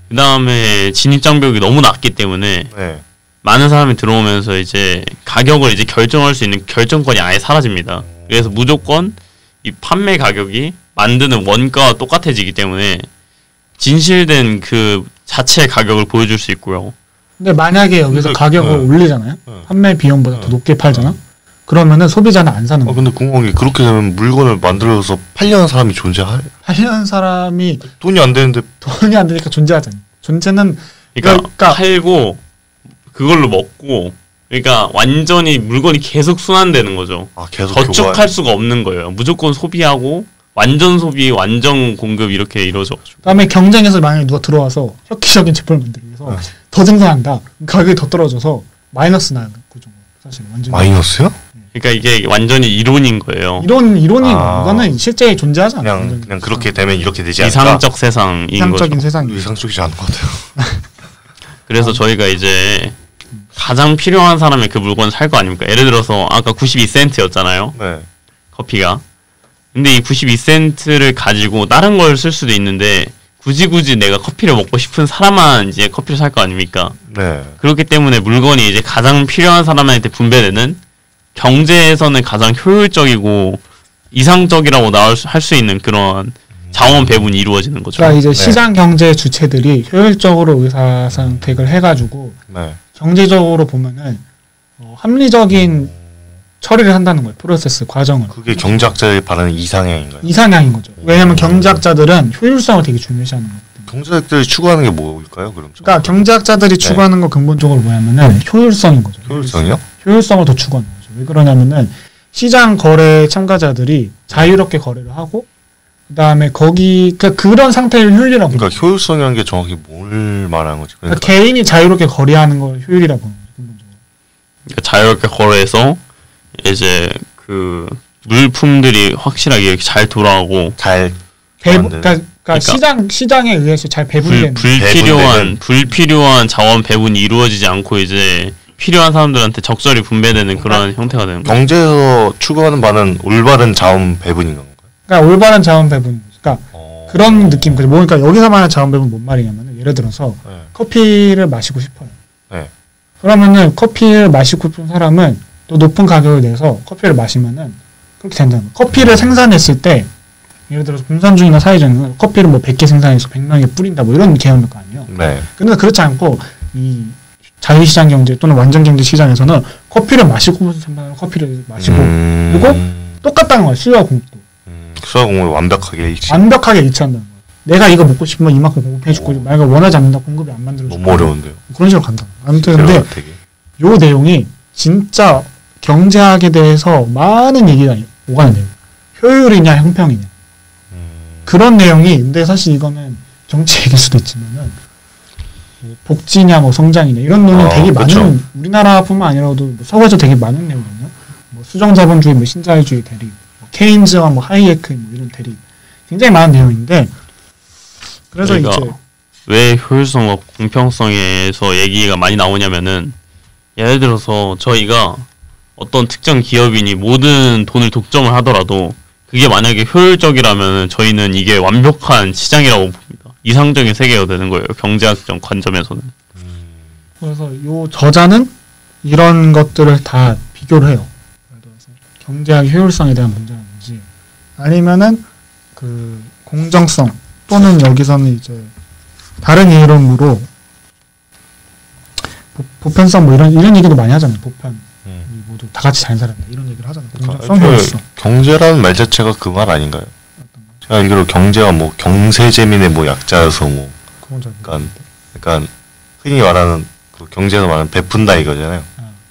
그 다음에 진입 장벽이 너무 낮기 때문에 네. 많은 사람이 들어오면서 이제 가격을 이제 결정할 수 있는 결정권이 아예 사라집니다. 그래서 무조건 이 판매 가격이 만드는 원가와 똑같아지기 때문에 진실된 그 자체의 가격을 보여줄 수 있고요. 근데 만약에 여기서 가격을 올리잖아요. 판매 비용보다 더 높게 팔잖아. 그러면은 소비자는 안 사는 거야. 근데 궁금한 게 그렇게 되면 물건을 만들어서 팔려는 사람이 존재할? 하려는 사람이 돈이 안 되는데 돈이 안 되니까 존재하잖아요. 존재는 그러니까 팔고 그걸로 먹고 그러니까 완전히 물건이 계속 순환되는 거죠. 계속 저축할 수가 없는 거예요. 무조건 소비하고 완전 소비, 완전 공급 이렇게 이루어져. 그다음에 경쟁에서 만약에 누가 들어와서 혁기적인 제품을 만들기 위해서 더 생산한다. 가격이 더 떨어져서 마이너스 나요. 그 정도. 사실 완전 마이너스요? 그러니까 이게 완전히 이론인 거예요. 이론이 이거는 실제 존재하지 않아요. 그냥 그렇게 되면 이렇게 되지 않을까? 이상적 세상인 이상적인 거죠. 세상. 이상적이지 않은 것 같아요. 그래서 저희가 이제 가장 필요한 사람의 그 물건을 살 거 아닙니까? 예를 들어서 아까 92센트였잖아요. 네. 커피가. 근데 이 92센트를 가지고 다른 걸 쓸 수도 있는데 굳이 내가 커피를 먹고 싶은 사람만 이제 커피를 살 거 아닙니까? 네. 그렇기 때문에 물건이 이제 가장 필요한 사람한테 분배되는 경제에서는 가장 효율적이고 이상적이라고 할 수 있는 그런 자원 배분이 이루어지는 거죠. 그러니까 이제 시장 경제 주체들이 효율적으로 의사선택을 해가지고 경제적으로 보면은 합리적인 처리를 한다는 거예요. 프로세스 과정을. 그게 경제학자의 바라는 이상향인가요? 이상향인 거죠. 왜냐하면 경제학자들은 효율성을 되게 중요시하는 거예요. 경제학자들이 추구하는 게 뭘까요? 그럼 그러니까 경제학자들이 추구하는 거 근본적으로 뭐냐면은 효율성인 거죠. 효율성이요? 효율성을 더 추구하는 거죠. 왜 그러냐면은 시장 거래 참가자들이 자유롭게 거래를 하고 그다음에 그런 상태를 효율이라고. 그러니까 효율성이라는 게 정확히 뭘 말하는 거지? 그러니까 개인이 자유롭게 거래하는 걸 효율이라고 하는 거죠. 근본적으로. 그러니까 자유롭게 거래해서 이제 그 물품들이 확실하게 이렇게 잘 돌아가고 그러니까 시장에 의해서 잘 배분되는 불필요한 자원 배분이 이루어지지 않고 이제 필요한 사람들한테 적절히 분배되는 그런 형태가 되는 거예요. 경제에서 추구하는 바는 올바른 자원 배분인 건가요? 그러니까 올바른 자원 배분. 그러니까 그런 느낌. 그러니까 여기서 말하는 자원 배분 뭔 말이냐면 예를 들어서 커피를 마시고 싶어요. 네. 그러면은 커피를 마시고 싶은 사람은 또 높은 가격을 내서 커피를 마시면은 그렇게 된다는 거예요. 커피를 생산했을 때 예를 들어서 공산주의나 사회주의는 커피를 뭐 100개 생산해서 100명에 뿌린다 뭐 이런 개념일 거 아니에요. 네. 근데 그렇지 않고 이 자유시장 경제 또는 완전 경제 시장에서는 커피를 마시고 생산하는 커피를 마시고 그리고 똑같다는 거예요. 수요와 공급도. 수요와 공급이 완벽하게 일치한다는 거예요. 내가 이거 먹고 싶으면 이만큼 공급해주고 만약에 원하지 않는다 공급이 안 만들어주고 너무 어려운데요. 그런 식으로 간다. 아무튼 근데 요 내용이 진짜 경제학에 대해서 많은 얘기가 오가는 내용. 효율이냐 형평이냐. 그런 내용이 근데 사실 이거는 정치 얘기일 수도 있지만은 뭐 복지냐 뭐 성장이냐 이런 논은 되게 그쵸. 많은 우리나라뿐만 아니라도 뭐 서구에서 되게 많은 내용이거든요. 뭐 수정자본주의, 뭐 신자유주의 대립, 뭐 케인즈와 뭐 하이에크 뭐 이런 대립 굉장히 많은 내용인데 그래서 이제 왜 효율성과 공평성에서 얘기가 많이 나오냐면은 예를 들어서 저희가 어떤 특정 기업인이 모든 돈을 독점을 하더라도 그게 만약에 효율적이라면 저희는 이게 완벽한 시장이라고 봅니다. 이상적인 세계가 되는 거예요. 경제학적 관점에서는. 그래서 요 저자는 이런 것들을 다 비교를 해요. 경제학 효율성에 대한 문제가 뭔지 아니면은 그 공정성 또는 여기서는 이제 다른 이론으로 보편성 뭐 이런 얘기도 많이 하잖아요. 보편 모두 다 같이 잘 살았다 이런 얘기를 하잖아요. 공정성, 효율성. 경제라는 말 자체가 그 말 아닌가요? 제가 알기로 경제가 뭐 경세재민의 뭐 약자여서 뭐 그러니까 흔히 말하는 그 경제에서 말하는 베푼다 이거잖아요.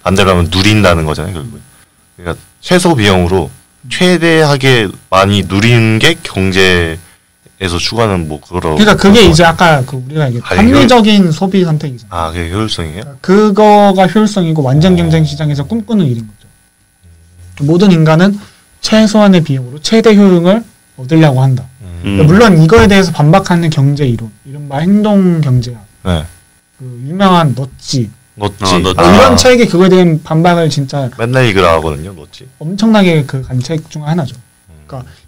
반대로 하면 누린다는 거잖아요. 결국. 그러니까 최소 비용으로 최대하게 많이 누리는 게 경제에서 추구하는 뭐 그거로. 그러니까 그게 이제 아까 그 우리가 얘기했던 합리적인 소비 선택이잖아요. 아, 그게 효율성이에요? 그거가 효율성이고 완전 경쟁 시장에서 꿈꾸는 일인 거죠. 모든 인간은 최소한의 비용으로 최대 효용을 얻으려고 한다. 물론 이거에 대해서 반박하는 경제 이론, 이른바 행동 경제학. 네. 그 유명한 너치. 아, 이런 책이 그거에 대한 반박을 진짜 맨날 읽으라 하거든요, 너치. 엄청나게 그 간 책 중 하나죠.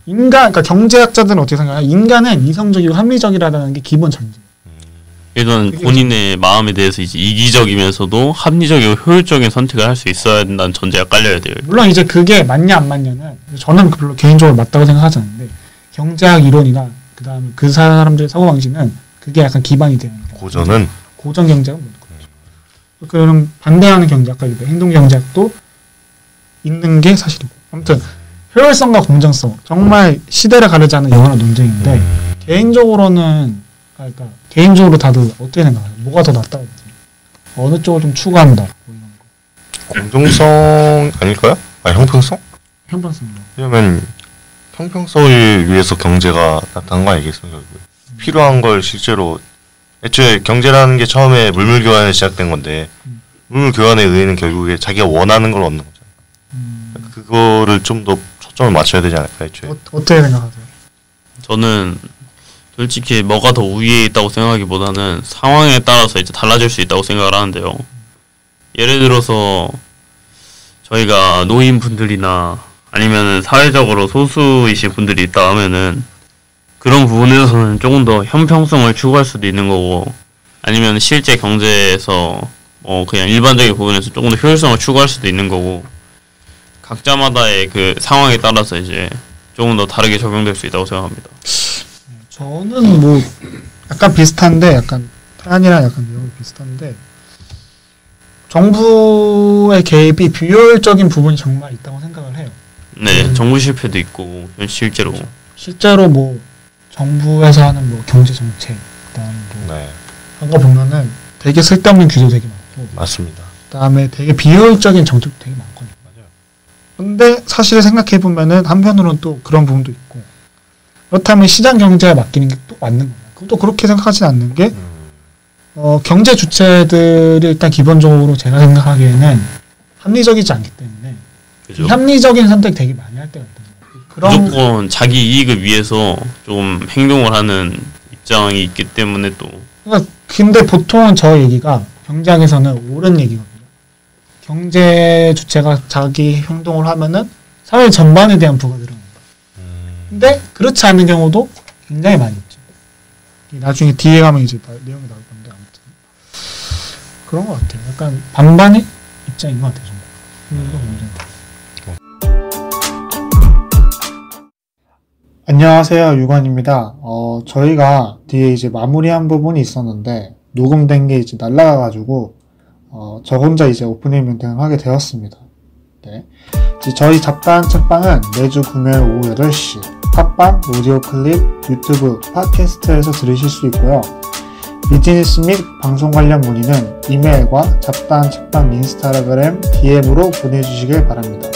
그러니까 경제학자들은 어떻게 생각하냐? 인간은 이성적이고 합리적이라는 게 기본 전제. 일단 본인의 마음에 대해서 이제 이기적이면서도 합리적이고 효율적인 선택을 할 수 있어야 된다는 전제가 깔려야 돼요. 물론 이제 그게 맞냐 안 맞냐는 저는 별로 개인적으로 맞다고 생각하지 않는데 경제학 이론이나 그다음에 그 사람들의 사고방식은 그게 약간 기반이 되는 거예요. 고전 경제학은 뭐 그런 반대하는 경제학, 행동 경제학도 있는 게 사실이고. 아무튼 효율성과 공정성 정말 시대를 가르지 않는 영원한 논쟁인데 개인적으로는 그러니까 개인적으로 다들 어떻게 생각해요? 뭐가 더 낫다고 어느 쪽을 좀 추구한다? 뭐 이런 거. 공정성 아닐까요? 형평성? 형평성이요. 왜냐면 형평성을 위해서 경제가 나타난 거 아니겠습니까? 필요한 걸 실제로 애초에 경제라는 게 처음에 물물 교환에 시작된 건데 물물 교환에 의해는 결국에 자기가 원하는 걸 얻는 거잖아요. 그거를 좀 더 초점을 맞춰야 되지 않을까 애초에. 어떻게 생각하세요? 저는 솔직히 뭐가 더 우위에 있다고 생각하기보다는 상황에 따라서 이제 달라질 수 있다고 생각을 하는데요. 예를 들어서 저희가 노인분들이나 아니면 사회적으로 소수이신 분들이 있다 하면은 그런 부분에서는 조금 더 형평성을 추구할 수도 있는 거고 아니면 실제 경제에서 그냥 일반적인 부분에서 조금 더 효율성을 추구할 수도 있는 거고 각자마다의 그 상황에 따라서 이제 조금 더 다르게 적용될 수 있다고 생각합니다. 저는 뭐 약간 비슷한데 약간 태안이랑 약간 내용이 비슷한데 정부의 개입이 비효율적인 부분이 정말 있다고 생각을 해요. 네, 정부 실패도 있고 실제로 뭐 정부에서 하는 뭐 경제 정책 그다음에 뭐 그런 거 보면은 되게 쓸데없는 규제 되게 많고 맞습니다. 그다음에 되게 비효율적인 정책도 되게 많거든요. 맞아요. 근데 사실 생각해 보면은 한편으로는 또 그런 부분도 있고 그렇다면 시장 경제에 맡기는 게 또 맞는 거예요. 그것도 그렇게 생각하진 않는 게 경제 주체들이 일단 기본적으로 제가 생각하기에는 합리적이지 않기 때문에 그죠? 합리적인 선택 되게 많이 할 때가 있거든요. 무조건 자기 이익을 위해서 좀 행동을 하는 입장이 있기 때문에 또 그러니까 근데 보통은 저 얘기가 경제학에서는 옳은 얘기거든요. 경제 주체가 자기 행동을 하면은 사회 전반에 대한 부가 늘어난다. 근데 그렇지 않은 경우도 굉장히 많이 있죠. 나중에 뒤에 가면 이제 내용이 나올 건데 아무튼 그런 것 같아요. 약간 반반의 입장인 것 같아요. 안녕하세요, 유관입니다. 저희가 뒤에 이제 마무리한 부분이 있었는데 녹음된 게 이제 날라가가지고 저 혼자 이제 오프닝 멘트를 하게 되었습니다. 네. 이제 저희 잡다한 책방은 매주 금요일 오후 8시 팟빵, 오디오 클립, 유튜브, 팟캐스트에서 들으실 수 있고요. 비즈니스 및 방송 관련 문의는 이메일과 잡다한 책방 인스타그램 DM으로 보내주시길 바랍니다.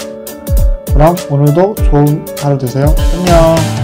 그럼 오늘도 좋은 하루 되세요. 안녕.